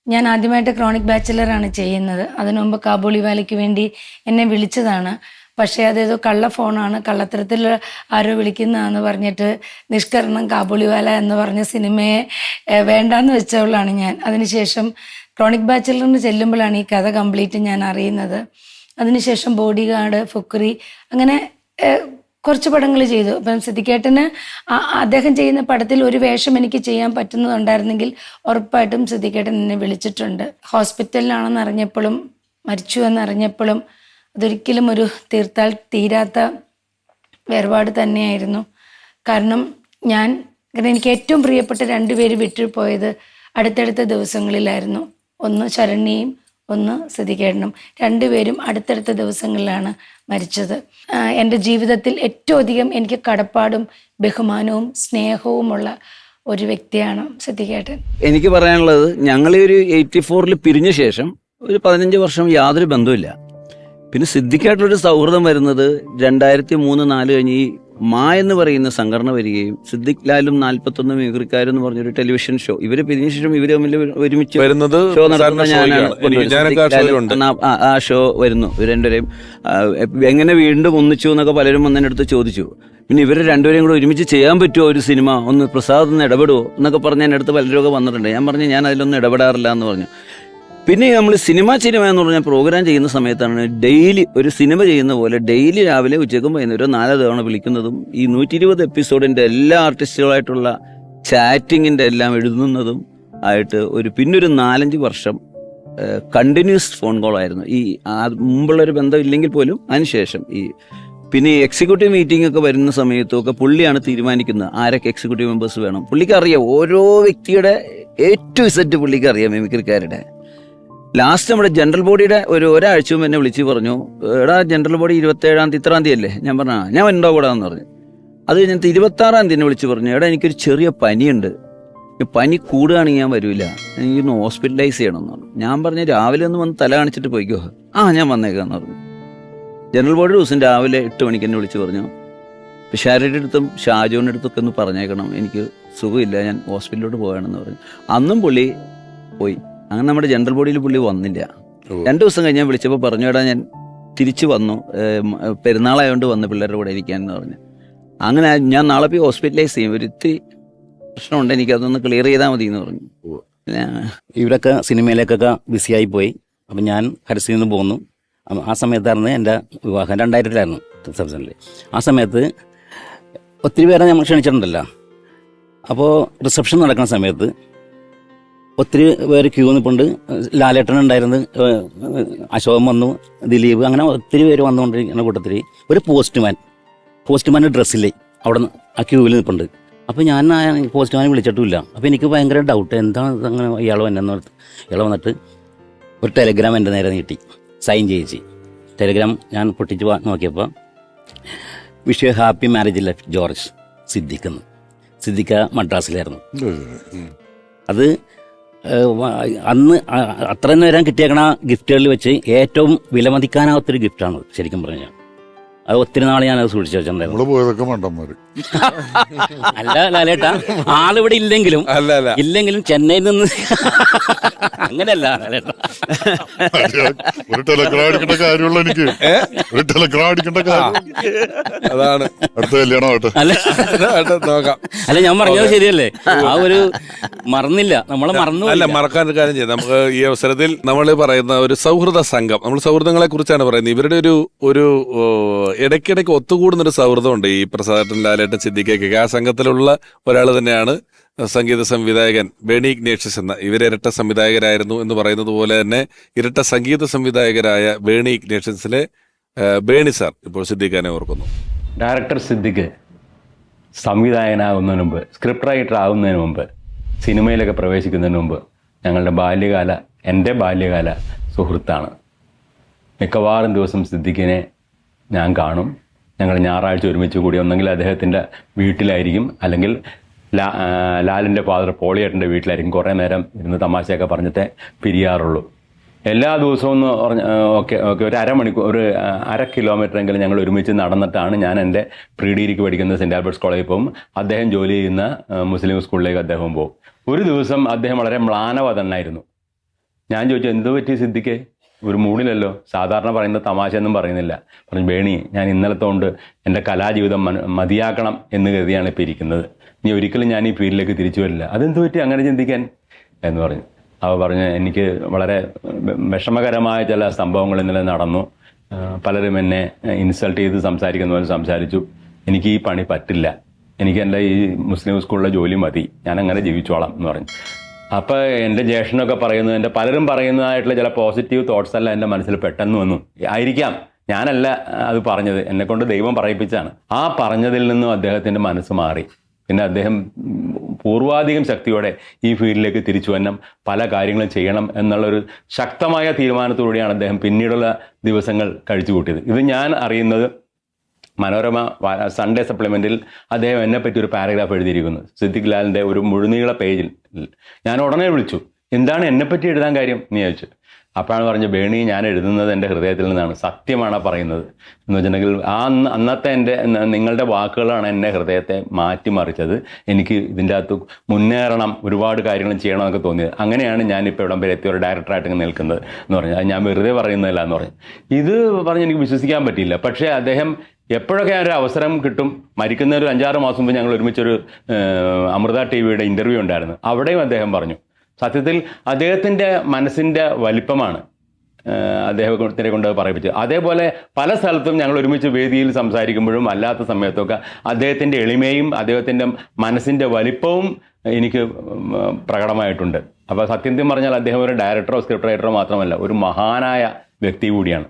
ഞാൻ ആദ്യമായിട്ട് ക്രോണിക് ബാച്ചിലറാണ് ചെയ്യുന്നത്. അതിനു മുമ്പ് കാബൂളിവാലയ്ക്ക് വേണ്ടി എന്നെ വിളിച്ചതാണ്. പക്ഷേ അതേതോ കള്ള ഫോണാണ്, കള്ളത്തരത്തിൽ ആരോ വിളിക്കുന്നതാണെന്ന് പറഞ്ഞിട്ട് നിഷ്കരണം കാബൂളിവാല എന്ന് പറഞ്ഞ സിനിമയെ വേണ്ടാന്ന് വെച്ചവളാണ് ഞാൻ. അതിനുശേഷം ക്രോണിക് ബാച്ചിലറിന് ചെല്ലുമ്പോഴാണ് ഈ കഥ കംപ്ലീറ്റ് ഞാൻ അറിയുന്നത്. അതിനുശേഷം ബോഡി ഗാർഡ്, ഫുക്രി, അങ്ങനെ കുറച്ച് പടങ്ങൾ ചെയ്തു. അപ്പം സിദ്ദിഖേട്ടന് അദ്ദേഹം ചെയ്യുന്ന പടത്തിൽ ഒരു വേഷം എനിക്ക് ചെയ്യാൻ പറ്റുന്നതുണ്ടായിരുന്നെങ്കിൽ ഉറപ്പായിട്ടും സിദ്ദിഖേട്ടൻ എന്നെ വിളിച്ചിട്ടുണ്ട്. ഹോസ്പിറ്റലിലാണെന്ന് അറിഞ്ഞപ്പോഴും മരിച്ചു എന്നറിഞ്ഞപ്പോഴും അതൊരിക്കലും ഒരു തീർത്താൽ തീരാത്ത വേർപാട് തന്നെയായിരുന്നു. കാരണം എനിക്ക് ഏറ്റവും പ്രിയപ്പെട്ട 2 പേര് വിട്ടുപോയത് അടുത്തടുത്ത ദിവസങ്ങളിലായിരുന്നു. ഒന്ന് ശരണ്യയും ഒന്ന് സിദ്ദിഖേട്ടനും. 2 പേരും അടുത്തടുത്ത ദിവസങ്ങളിലാണ് മരിച്ചത്. എൻ്റെ ജീവിതത്തിൽ ഏറ്റവും അധികം എനിക്ക് കടപ്പാടും ബഹുമാനവും സ്നേഹവുമുള്ള ഒരു വ്യക്തിയാണ് സിദ്ദിഖേട്ടൻ. എനിക്ക് പറയാനുള്ളത്, ഞങ്ങൾ ഒരു 84 പിരിഞ്ഞ ശേഷം ഒരു 15 വർഷം യാതൊരു ബന്ധവുമില്ല. പിന്നെ സിദ്ദിഖായിട്ടൊരു സൗഹൃദം വരുന്നത് 2003-4 കഴിഞ്ഞ് ഈ മാ എന്ന് പറയുന്ന സംഘടന വരികയും സിദ്ദിഖ് ലാലും 41 മിമിക്രിക്കാരും എന്ന് പറഞ്ഞൊരു ടെലിവിഷൻ ഷോ ഇവര് പിരിഞ്ഞ ശേഷം ഇവര് തമ്മിൽ ഒരുമിച്ച് ഷോ നടത്തുന്ന ഞാനാണ്. ആ ഷോ വരുന്നു. ഇവർ രണ്ടുപേരെയും എങ്ങനെ വീണ്ടും ഒന്നിച്ചു എന്നൊക്കെ പലരും വന്നതിൻ്റെ അടുത്ത് ചോദിച്ചു. പിന്നെ ഇവർ രണ്ടുപേരെയും കൂടെ ഒരുമിച്ച് ചെയ്യാൻ പറ്റുമോ ഒരു സിനിമ, ഒന്ന് പ്രസാദ് ഒന്ന് ഇടപെടുമോ എന്നൊക്കെ പറഞ്ഞ് എൻ്റെ അടുത്ത് പലരൊക്കെ വന്നിട്ടുണ്ട്. ഞാൻ പറഞ്ഞു ഞാൻ അതിലൊന്നും ഇടപെടാറില്ല എന്ന് പറഞ്ഞു. പിന്നെ നമ്മൾ സിനിമ എന്ന് പറഞ്ഞാൽ പ്രോഗ്രാം ചെയ്യുന്ന സമയത്താണ് ഡെയിലി ഒരു സിനിമ ചെയ്യുന്ന പോലെ ഡെയിലി രാവിലെ ഉച്ചയ്ക്കും വൈകുന്നേരം 4 തവണ വിളിക്കുന്നതും ഈ 120 എപ്പിസോഡിൻ്റെ എല്ലാ ആർട്ടിസ്റ്റുകളായിട്ടുള്ള ചാറ്റിങ്ങിൻ്റെ എല്ലാം എഴുതുന്നതും ആയിട്ട് പിന്നൊരു 4-5 വർഷം കണ്ടിന്യൂസ് ഫോൺ കോളായിരുന്നു. ഈ മുമ്പുള്ളൊരു ബന്ധം ഇല്ലെങ്കിൽ പോലും അതിനുശേഷം പിന്നെ എക്സിക്യൂട്ടീവ് മീറ്റിംഗ് ഒക്കെ വരുന്ന സമയത്തൊക്കെ പുള്ളിയാണ് തീരുമാനിക്കുന്നത് ആരൊക്കെ എക്സിക്യൂട്ടീവ് മെമ്പേഴ്സ് വേണം. പുള്ളിക്ക് അറിയാം ഓരോ വ്യക്തിയുടെ A to Z പുള്ളിക്ക് അറിയാം മിമിക്രിക്കാരുടെ. ലാസ്റ്റ് നമ്മുടെ ജനറൽ ബോഡിയുടെ ഒരാഴ്ച മുമ്പ് എന്നെ വിളിച്ച് പറഞ്ഞു, എടാ ജനറൽ ബോഡി 27-ാം തീയതി ഇത്രാം തീയതി അല്ലേ? ഞാൻ പറഞ്ഞു ഞാൻ ഉണ്ടാവും കൂടാ എന്ന് പറഞ്ഞു. അത് കഴിഞ്ഞിട്ട് 26-ാം തീയതി എന്നെ വിളിച്ച് പറഞ്ഞു, എടാ എനിക്കൊരു ചെറിയ പനിയുണ്ട്, പനി കൂടുകയാണെങ്കിൽ ഞാൻ വരില്ല, എനിക്കൊന്ന് ഹോസ്പിറ്റലൈസ് ചെയ്യണമെന്ന് പറഞ്ഞു. ഞാൻ പറഞ്ഞു രാവിലെ ഒന്ന് വന്ന് തല കാണിച്ചിട്ട് പോയിക്കോ. ഞാൻ വന്നേക്കാന്ന് പറഞ്ഞു. ജനറൽ ബോഡി ദിവസം രാവിലെ 8 മണിക്ക് എന്നെ വിളിച്ച് പറഞ്ഞു, പിഷാരയുടെ അടുത്തും ഷാജോന്റെ അടുത്തൊക്കെ ഒന്ന് പറഞ്ഞേക്കണം, എനിക്ക് സുഖമില്ല, ഞാൻ ഹോസ്പിറ്റലിലോട്ട് പോവുകയാണെന്ന് പറഞ്ഞു. അന്നും പുള്ളി പോയി. അങ്ങനെ നമ്മുടെ ജനറൽ ബോഡിയിൽ പുള്ളി വന്നില്ല. 2 ദിവസം കഴിഞ്ഞ് ഞാൻ വിളിച്ചപ്പോൾ പറഞ്ഞു, എടാ ഞാൻ തിരിച്ചു വന്നു, പെരുന്നാളായതുകൊണ്ട് വന്ന് പിള്ളേരുടെ കൂടെ ഇരിക്കാനെന്ന് പറഞ്ഞു. അങ്ങനെ ഞാൻ നാളെ പോയി ഹോസ്പിറ്റലൈസ് ചെയ്യും, ഇത്തിരി പ്രശ്നമുണ്ട്, എനിക്ക് അതൊന്ന് ക്ലിയർ ചെയ്താൽ മതി എന്ന് പറഞ്ഞു. ഇവരൊക്കെ സിനിമയിലേക്കൊക്കെ ബിസിയായി പോയി. അപ്പം ഞാൻ ഹരിസിൽ നിന്ന് പോന്നു. ആ സമയത്തായിരുന്നു എൻ്റെ വിവാഹം, 2000-ലായിരുന്നു റിസപ്ഷനിൽ. ആ സമയത്ത് ഒത്തിരി പേരെ നമ്മൾ ക്ഷണിച്ചിട്ടുണ്ടല്ലോ. അപ്പോൾ റിസപ്ഷൻ നടക്കുന്ന സമയത്ത് ഒത്തിരി പേര് ക്യൂ നിൽപ്പുണ്ട്. ലാലേട്ടൻ ഉണ്ടായിരുന്നു, അശോകൻ വന്നു, ദിലീപ്, അങ്ങനെ ഒത്തിരി പേര് വന്നുകൊണ്ടിരിക്കുന്ന കൂട്ടത്തിൽ ഒരു പോസ്റ്റ്മാൻ്റെ ഡ്രസ്സിൽ അവിടെ നിന്ന് ആ ക്യൂവിൽ നിൽപ്പുണ്ട്. അപ്പോൾ ഞാൻ പോസ്റ്റ്മാനെ വിളിച്ചിട്ടുമില്ല. അപ്പോൾ എനിക്ക് ഭയങ്കര ഡൗട്ട്, എന്താണ് അങ്ങനെ ഇയാൾ വന്നെന്ന് ഓർത്ത്. ഇയാൾ വന്നിട്ട് ഒരു ടെലഗ്രാം എൻ്റെ നേരെ നീട്ടി, സൈൻ ചെയ്യിച്ച്. ടെലഗ്രാം ഞാൻ പൊട്ടിച്ച് നോക്കിയപ്പോൾ wish you happy marriage life George സിദ്ദിഖെന്ന്. സിദ്ദിഖ മദ്രാസിലായിരുന്നു. അത് അന്ന് അത്രയും നേരം കിട്ടിയേക്കണ ഗിഫ്റ്റുകളിൽ വെച്ച് ഏറ്റവും വിലമതിക്കാനാവാത്തൊരു ഗിഫ്റ്റാണ് ശരിക്കും പറഞ്ഞാൽ. അത് ഒത്തിരി നാൾ ഞാനത് സൂക്ഷിച്ചു വെച്ചിട്ടുണ്ടായിരുന്നു. നമ്മള് പോയതൊക്കെ മണ്ടന്മാര്. അല്ല ലാലേട്ടാ, ആളിവിടെ ഇല്ലെങ്കിലും ചെന്നൈയിൽ നിന്ന് അങ്ങനെയല്ല ലാലേട്ടാ. ഒരു ടെലഗ്രാം അടിക്കേണ്ട കാര്യമുള്ള എനിക്ക്, ഒരു ടെലഗ്രാം അടിക്കേണ്ട കാര്യം. അതാണ് അടുത്ത കല്യാണം ആവട്ടെ. നോക്കാം. അല്ല, ഞാൻ പറഞ്ഞത് ശരിയല്ലേ? ആ ഒരു മറന്നില്ല, നമ്മളെ മറന്നു. അല്ല, മറക്കാൻ ഒരു കാര്യം ചെയ്യാം. നമുക്ക് ഈ അവസരത്തിൽ നമ്മൾ പറയുന്ന ഒരു സൗഹൃദ സംഘം, നമ്മൾ സൗഹൃദങ്ങളെ കുറിച്ചാണ് പറയുന്നത്. ഇവരുടെ ഒരു ഇടയ്ക്കിടയ്ക്ക് ഒത്തുകൂടുന്നൊരു സൗഹൃദമുണ്ട് ഈ പ്രസാദേട്ടൻ, ലാലേട്ടൻ, സിദ്ദിഖയ്ക്കൊക്കെ. ആ സംഘത്തിലുള്ള ഒരാൾ തന്നെയാണ് സംഗീത സംവിധായകൻ ബേണി ഇഗ്നേഷ്യസ് എന്ന. ഇവർ ഇരട്ട സംവിധായകരായിരുന്നു എന്ന് പറയുന്നത് പോലെ തന്നെ ഇരട്ട സംഗീത സംവിധായകരായ ബേണി ഇഗ്നേഷ്യസിലെ ബേണി സാർ ഇപ്പോൾ സിദ്ദിഖിനെ ഓർക്കുന്നു. ഡയറക്ടർ സിദ്ദിഖ് സംവിധായകനാകുന്നതിന് മുമ്പ്, സ്ക്രിപ്റ്റ് റൈറ്റർ ആകുന്നതിന് മുമ്പ്, സിനിമയിലൊക്കെ പ്രവേശിക്കുന്നതിന് മുമ്പ് എൻ്റെ ബാല്യകാല സുഹൃത്താണ്. മിക്കവാറും ദിവസം സിദ്ദിഖിനെ ഞാൻ കാണും. ഞങ്ങൾ ഞായറാഴ്ച ഒരുമിച്ച് കൂടി ഒന്നെങ്കിൽ അദ്ദേഹത്തിൻ്റെ വീട്ടിലായിരിക്കും, അല്ലെങ്കിൽ ലാലിൻ്റെ ഫാദർ പോളിയേട്ടൻ്റെ വീട്ടിലായിരിക്കും. കുറേ നേരം ഇരുന്ന് തമാശയൊക്കെ പറഞ്ഞിട്ടേ പിരിയാറുള്ളൂ. എല്ലാ ദിവസവും എന്ന് പറഞ്ഞ ഓക്കെ ഒരു അരമണിക്കൂർ, ഒരു 1/2 കിലോമീറ്ററെങ്കിലും ഞങ്ങൾ ഒരുമിച്ച് നടന്നിട്ടാണ് ഞാൻ എൻ്റെ പ്രീ ഡിഗ്രിക്ക് പഠിക്കുന്ന സെൻറ്റ് ആൽബർട്ട്സ് കോളേജിൽ പോകും. അദ്ദേഹം ജോലി ചെയ്യുന്ന മുസ്ലിം സ്കൂളിലേക്ക് അദ്ദേഹം പോകും. ഒരു ദിവസം അദ്ദേഹം വളരെ മ്ലാനവതനായിരുന്നു. ഞാൻ ചോദിച്ചു, എന്ത് പറ്റി സിദ്ദിഖേ? ഒരു മൂഡിലല്ലോ, സാധാരണ പറയുന്ന തമാശയൊന്നും പറയുന്നില്ല. പറഞ്ഞു, ബേണി, ഞാൻ ഇന്നലത്തെ കൊണ്ട് എൻ്റെ കലാജീവിതം മതിയാക്കണം എന്ന് കരുതിയാണ് ഇപ്പോൾ ഇരിക്കുന്നത്. നീ ഒരിക്കലും ഞാൻ ഈ ഫീൽഡിലേക്ക് തിരിച്ചു വരില്ല. അതെന്ത് പറ്റി അങ്ങനെ ചിന്തിക്കാൻ എന്ന് പറഞ്ഞു. അവ പറഞ്ഞു, എനിക്ക് വളരെ വിഷമകരമായ ചില സംഭവങ്ങൾ ഇന്നലെ നടന്നു. പലരും എന്നെ ഇൻസൾട്ട് ചെയ്ത് സംസാരിക്കുന്ന പോലെ സംസാരിച്ചു. എനിക്ക് ഈ പണി പറ്റില്ല, എനിക്ക് എൻ്റെ ഈ മുസ്ലിം സ്കൂളിലെ ജോലി മതി, ഞാൻ അങ്ങനെ ജീവിച്ചോളാം എന്ന് പറഞ്ഞു. അപ്പോൾ എൻ്റെ ജ്യേഷ്ഠനൊക്കെ പറയുന്നത്, എൻ്റെ പലരും പറയുന്നതായിട്ടുള്ള ചില പോസിറ്റീവ് തോട്ട്സ് അല്ല എൻ്റെ മനസ്സിൽ പെട്ടെന്ന് വന്നു. ആയിരിക്കാം, ഞാനല്ല അത് പറഞ്ഞത്, എന്നെക്കൊണ്ട് ദൈവം പറയിപ്പിച്ചാണ്. ആ പറഞ്ഞതിൽ നിന്നും അദ്ദേഹത്തിൻ്റെ മനസ്സ് മാറി. പിന്നെ അദ്ദേഹം പൂർവാധികം ശക്തിയോടെ ഈ ഫീൽഡിലേക്ക് തിരിച്ചു വരണം, പല കാര്യങ്ങളും ചെയ്യണം എന്നുള്ളൊരു ശക്തമായ തീരുമാനത്തോടെയാണ് അദ്ദേഹം പിന്നീടുള്ള ദിവസങ്ങൾ കഴിച്ചു കൂട്ടിയത്. ഇത് ഞാൻ അറിയുന്നത് മനോരമ സൺഡേ സപ്ലിമെൻറ്റിൽ അദ്ദേഹം എന്നെപ്പറ്റി ഒരു പാരഗ്രാഫ് എഴുതിയിരിക്കുന്നു, സിദ്ദിഖ് ലാലിൻ്റെ ഒരു മുഴുനീള പേജിൽ. ഞാൻ ഉടനെ വിളിച്ചു, എന്താണ് എന്നെപ്പറ്റി എഴുതാൻ കാര്യം എന്ന് ചോദിച്ചു. അപ്പോഴാണ് പറഞ്ഞു, ബേണി, ഞാൻ എഴുതുന്നത് എൻ്റെ ഹൃദയത്തിൽ നിന്നാണ്, സത്യമാണ് പറയുന്നത് എന്ന് വെച്ചിട്ടുണ്ടെങ്കിൽ അന്നത്തെ നിങ്ങളുടെ വാക്കുകളാണ് എൻ്റെ ഹൃദയത്തെ മാറ്റിമറിച്ചത്. എനിക്ക് ഇതിൻ്റെ അകത്ത് മുന്നേറണം, ഒരുപാട് കാര്യങ്ങൾ ചെയ്യണം എന്നൊക്കെ തോന്നിയത്. അങ്ങനെയാണ് ഞാനിപ്പോൾ ഇവിടം വരെ എത്തിയ ഒരു ഡയറക്ടറായിട്ട് നിൽക്കുന്നത് എന്ന് പറഞ്ഞു. അത് ഞാൻ വെറുതെ പറയുന്നതല്ല എന്ന് പറഞ്ഞു. ഇത് പറഞ്ഞ് എനിക്ക് വിശ്വസിക്കാൻ പറ്റിയില്ല. പക്ഷേ അദ്ദേഹം എപ്പോഴൊക്കെ ഒരു അവസരം കിട്ടും, മരിക്കുന്ന ഒരു 5-6 മാസം മുമ്പ് ഞങ്ങൾ ഒരുമിച്ചൊരു അമൃത ടിവിയുടെ ഇൻ്റർവ്യൂ ഉണ്ടായിരുന്നു. അവിടെയും അദ്ദേഹം പറഞ്ഞു, സത്യത്തിൽ അദ്ദേഹത്തിൻ്റെ മനസ്സിൻ്റെ വലിപ്പമാണ് അദ്ദേഹത്തിനെ കൊണ്ട് പറയിപ്പിച്ചത്. അതേപോലെ പല സ്ഥലത്തും ഞങ്ങൾ ഒരുമിച്ച് വേദിയിൽ സംസാരിക്കുമ്പോഴും അല്ലാത്ത സമയത്തൊക്കെ അദ്ദേഹത്തിൻ്റെ എളിമയും അദ്ദേഹത്തിൻ്റെ മനസ്സിൻ്റെ വലിപ്പവും എനിക്ക് പ്രകടമായിട്ടുണ്ട്. അപ്പോൾ സത്യം പറഞ്ഞാൽ അദ്ദേഹം ഒരു ഡയറക്ടറോ സ്ക്രിപ്റ്റ് റൈറ്ററോ മാത്രമല്ല, ഒരു മഹാനായ വ്യക്തി കൂടിയാണ്.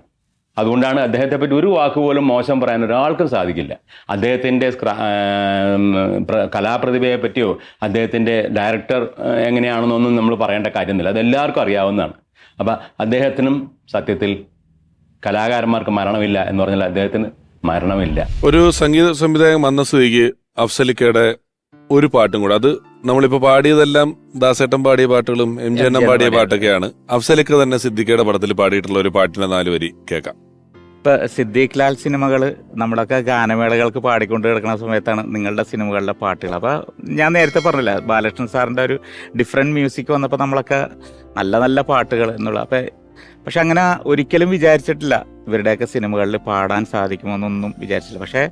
അതുകൊണ്ടാണ് അദ്ദേഹത്തെ പറ്റി ഒരു വാക്കുപോലും മോശം പറയാൻ ഒരാൾക്കും സാധിക്കില്ല. അദ്ദേഹത്തിൻ്റെ കലാപ്രതിഭയെ പറ്റിയോ അദ്ദേഹത്തിൻ്റെ ഡയറക്ടർ എങ്ങനെയാണെന്നൊന്നും നമ്മൾ പറയേണ്ട കാര്യമൊന്നുമില്ല, അതെല്ലാവർക്കും അറിയാവുന്നതാണ്. അപ്പം അദ്ദേഹത്തിനും സത്യത്തിൽ കലാകാരന്മാർക്ക് മരണമില്ല എന്ന് പറഞ്ഞാൽ അദ്ദേഹത്തിന് മരണമില്ല. ഒരു സംഗീത സംവിധായകൻ വന്ന സ്ഥിതിക്ക് അഫ്സലിക്കയുടെ ഒരു പാട്ടും കൂടെ, അത് നമ്മളിപ്പോൾ പാടിയതെല്ലാം ദാസേട്ടൻ പാടിയ പാട്ടുകളും എം ജി അണ്ണൻ പാടിയ പാട്ടൊക്കെയാണ്. അഫ്സലിക്ക തന്നെ സിദ്ദിഖയുടെ പടത്തിൽ പാടിയിട്ടുള്ള ഒരു പാട്ടിന്റെ 4 വരി കേൾക്കാം. ഇപ്പം സിദ്ദീഖ് ലാൽ സിനിമകൾ നമ്മളൊക്കെ ഗാനമേളകൾക്ക് പാടിക്കൊണ്ട് കിടക്കുന്ന സമയത്താണ് നിങ്ങളുടെ സിനിമകളിലെ പാട്ടുകൾ. അപ്പോൾ ഞാൻ നേരത്തെ പറഞ്ഞില്ല, ബാലകൃഷ്ണൻ സാറിൻ്റെ ഒരു ഡിഫറെൻറ്റ് മ്യൂസിക് വന്നപ്പോൾ നമ്മളൊക്കെ നല്ല നല്ല പാട്ടുകൾ എന്നുള്ള. പക്ഷെ അങ്ങനെ ഒരിക്കലും വിചാരിച്ചിട്ടില്ല ഇവരുടെയൊക്കെ സിനിമകളിൽ പാടാൻ സാധിക്കുമെന്നൊന്നും വിചാരിച്ചില്ല. പക്ഷേ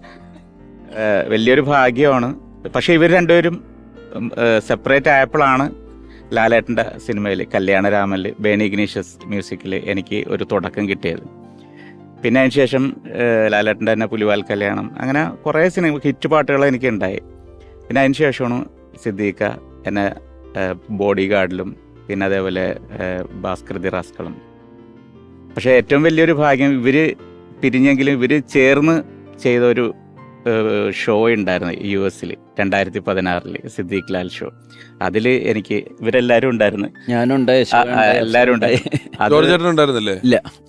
വലിയൊരു ഭാഗ്യമാണ്. പക്ഷേ ഇവർ രണ്ടുപേരും സെപ്പറേറ്റ് ആയപ്പോഴാണ് ലാലേട്ടൻ്റെ സിനിമയിൽ കല്യാണരാമനിൽ ബേണി ഇഗ്നീഷ്യസ് മ്യൂസിക്കിൽ എനിക്ക് ഒരു തുടക്കം കിട്ടിയത്. പിന്നെ അതിന് ശേഷം ലാലേട്ടൻ്റെ തന്നെ പുലിവാൽ കല്യാണം, അങ്ങനെ കുറേ സിനിമ ഹിറ്റ് പാട്ടുകൾ എനിക്ക് ഉണ്ടായി. പിന്നെ അതിന് ശേഷമാണ് സിദ്ദീഖ എന്നെ ബോഡി ഗാർഡിലും പിന്നെ അതേപോലെ ഭാസ്കർ ദി റാസ്കളും. പക്ഷേ ഏറ്റവും വലിയൊരു ഭാഗ്യം ഇവർ പിരിഞ്ഞെങ്കിലും ഇവർ ചേർന്ന് ചെയ്തൊരു ഷോ ഉണ്ടായിരുന്നു US-ൽ 2016 സിദ്ദീഖ് ലാൽ ഷോ. അതിൽ എനിക്ക് ഇവരെല്ലാവരും ഉണ്ടായിരുന്നു. ഞാനുണ്ടായി, എല്ലാവരും ഉണ്ടായി. ജോർജ് ചേട്ടൻ ഉണ്ടായിരുന്നില്ലേ?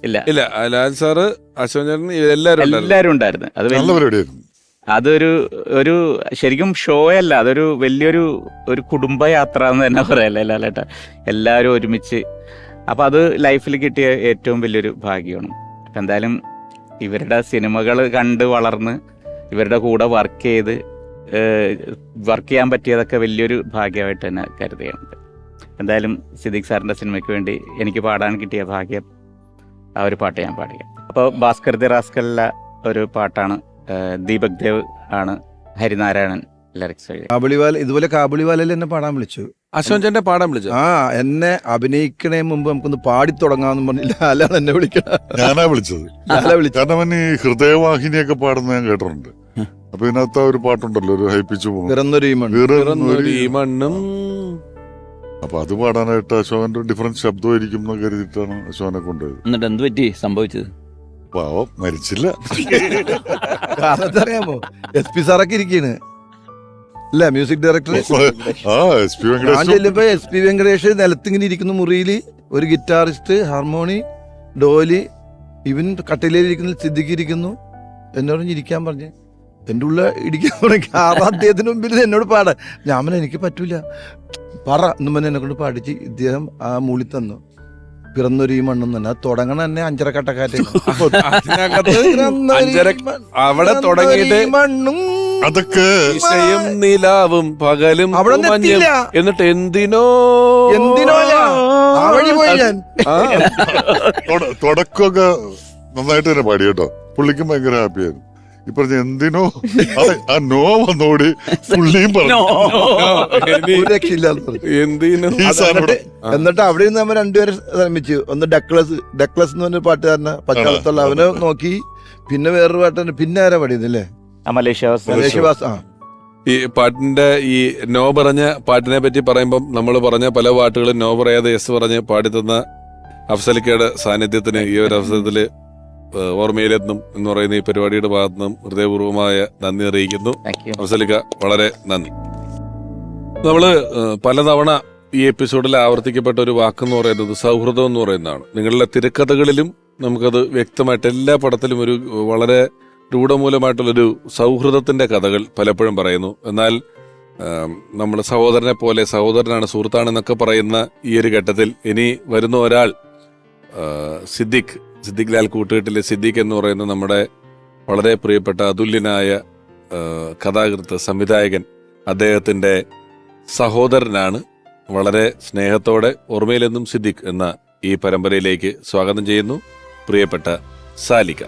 ഇല്ല ഇല്ല, ലാൽ സാറ്, അശോകൻ ചേട്ടൻ എല്ലാവരും ഉണ്ടായിരുന്നു. എല്ലാവരും ഉണ്ടായിരുന്നു. അത് നല്ല പരിപാടിയായിരുന്നു. അതൊരു ശരിക്കും ഷോ അല്ല, അതൊരു വലിയൊരു കുടുംബയാത്ര എന്ന് തന്നെ പറയാല്ലേ ലാലേട്ടാ. എല്ലാവരും ഒരുമിച്ച്. അപ്പം അത് ലൈഫിൽ കിട്ടിയ ഏറ്റവും വലിയൊരു ഭാഗ്യമാണ്. അപ്പം എന്തായാലും ഇവരുടെ സിനിമകൾ കണ്ട് വളർന്ന് ഇവരുടെ കൂടെ വർക്ക് ചെയ്യാൻ പറ്റിയതൊക്കെ വലിയൊരു ഭാഗ്യമായിട്ട് തന്നെ കരുതുകയാണ്. എന്തായാലും സിദ്ദീഖ് സാറിൻ്റെ സിനിമയ്ക്ക് വേണ്ടി എനിക്ക് പാടാൻ കിട്ടിയ ഭാഗ്യം, ആ ഒരു പാട്ട് ഞാൻ പാടുക. അപ്പോൾ ഭാസ്കർ ദി റാസ്കലിലെ ഒരു പാട്ടാണ്. ദീപക് ദേവ് ആണ് ഹരിനാരായണൻ ലിറിക്സ് എഴുതി. കാബുളിവാല, ഇതുപോലെ കാബുളിവാലയിൽ എന്നെ പാടാൻ വിളിച്ചു. അശോകൻ ചേട്ടനെ പാടാൻ വിളിച്ചു. എന്നെ അഭിനയിക്കണേ മുമ്പ് നമുക്കൊന്ന് പാടി തുടങ്ങാമെന്ന് പറഞ്ഞില്ല, ലാലാണ് എന്നെ വിളിക്കണം. ഞാനാ വിളിച്ചത്. കാരണം അവൻ ഈ ഹൃദയവാഹിനിയൊക്കെ പാടുന്ന ഞാൻ കേട്ടിട്ടുണ്ട്. അപ്പൊ ഇതിനകത്ത് ഒരു പാട്ടുണ്ടല്ലോ, ഒരു ഹൈപ്പിച്ചു ഈ മണ്ണും. അപ്പൊ അത് പാടാനായിട്ട് അശോകന്റെ ഡിഫറൻറ്റ് ശബ്ദമായിരിക്കും എന്ന് കരുതിയിട്ടാണ് അശോകനെ കൊണ്ടുപോയത്. എന്നിട്ട് എന്ത് പറ്റി സംഭവിച്ചത്? പാവം മരിച്ചില്ല. കാരണം എന്താ അറിയാമോ, SP സാറൊക്കെ ഇരിക്കാണ് അല്ല, മ്യൂസിക് ഡയറക്ടർ. SP വെങ്കടേഷ്. ഞാൻ ചെല്ലുമ്പോ SP വെങ്കടേഷ് നിലത്തിങ്ങനെ ഇരിക്കുന്നു മുറിയില്, ഒരു ഗിറ്റാറിസ്റ്റ്, ഹാർമോണി, ഡോലി, ഇവൻ കട്ടിലേലിരിക്കുന്ന സിദ്ദിഖ് ഇരിക്കുന്നു. എന്നോട് ഇരിക്കാൻ പറഞ്ഞ് എൻ്റെ ഉള്ള ഇടിക്കാൻ തുടങ്ങി. അദ്ദേഹത്തിന് മുമ്പിൽ എന്നോട് പാടാൻ. ഞാൻ എനിക്ക് പറ്റൂല, പറ എന്നും പറഞ്ഞ് എന്നെ കൊണ്ട് പാടിച്ച് ഇദ്ദേഹം ആ മൂളി തന്നു. പിറന്നൊരു ഈ മണ്ണും തന്നെ. അത് തുടങ്ങണ തന്നെ 5:30 കട്ടക്കാറ്റ്. അവിടെ തുടങ്ങിയിട്ട് മണ്ണും അതൊക്കെ നിലാവും പകലും അവിടെ മഞ്ഞും. എന്നിട്ട് എന്തിനോ ആ വഴി പോയി ഞാൻ. തുടക്കമൊക്കെ നന്നായിട്ട് തന്നെ പാടി കേട്ടോ. പുള്ളിക്കും ഭയങ്കര ഹാപ്പിയായിരുന്നു. ഈ പറഞ്ഞ എന്തിനോ ആ നോ വന്നോടി പുള്ളിയും പറഞ്ഞു. എന്നിട്ട് അവിടെ നിന്ന് നമ്മൾ രണ്ടുപേരും ശ്രമിച്ചു. ഒന്ന് ഡക്ലസ് എന്ന് പറഞ്ഞ പാട്ടുകാരനെ പച്ചാളത്തുള്ള അവനെ നോക്കി. പിന്നെ വേറൊരു പാട്ട്, പിന്നെ ആരാ പാടിയതല്ലേ, മലേഷ്യവാസ്. ഈ പാട്ടിന്റെ ഈ നോ പറഞ്ഞ പാട്ടിനെ പറ്റി പറയുമ്പം നമ്മൾ പറഞ്ഞ പല പാട്ടുകളും നോ പറയാതെ യെസ് പറഞ്ഞ് പാടിത്തന്ന അഫ്സലിക്കയുടെ സാന്നിധ്യത്തിന് ഈ ഒരു അവസരത്തില് ഓർമ്മയിലെത്തും എന്ന് പറയുന്ന ഈ പരിപാടിയുടെ ഭാഗത്തു നിന്നും ഹൃദയപൂർവ്വമായ നന്ദി അറിയിക്കുന്നു. അഫ്സലിക്ക, വളരെ നന്ദി. നമ്മള് പലതവണ ഈ എപ്പിസോഡിൽ ആവർത്തിക്കപ്പെട്ട ഒരു വാക്കെന്ന് പറയുന്നത് സൗഹൃദം എന്ന് പറയുന്നതാണ്. നിങ്ങളുടെ തിരക്കഥകളിലും നമുക്കത് വ്യക്തമായിട്ട് എല്ലാ പടത്തിലും ഒരു വളരെ രൂഢമൂലമായിട്ടുള്ളൊരു സൗഹൃദത്തിന്റെ കഥകൾ പലപ്പോഴും പറയുന്നു. എന്നാൽ നമ്മൾ സഹോദരനെ പോലെ, സഹോദരനാണ്, സുഹൃത്താണെന്നൊക്കെ പറയുന്ന ഈ ഒരു ഘട്ടത്തിൽ ഇനി വരുന്ന ഒരാൾ സിദ്ദീഖ് ലാൽ കൂട്ടുകെട്ടിലെ സിദ്ദീഖ് എന്ന് പറയുന്ന നമ്മുടെ വളരെ പ്രിയപ്പെട്ട അതുല്യനായ കഥാകൃത്ത്, സംവിധായകൻ, അദ്ദേഹത്തിന്റെ സഹോദരനാണ്. വളരെ സ്നേഹത്തോടെ ഓർമ്മയിലെന്നും സിദ്ദീഖ് എന്ന ഈ പരമ്പരയിലേക്ക് സ്വാഗതം ചെയ്യുന്നു പ്രിയപ്പെട്ട സാലിക.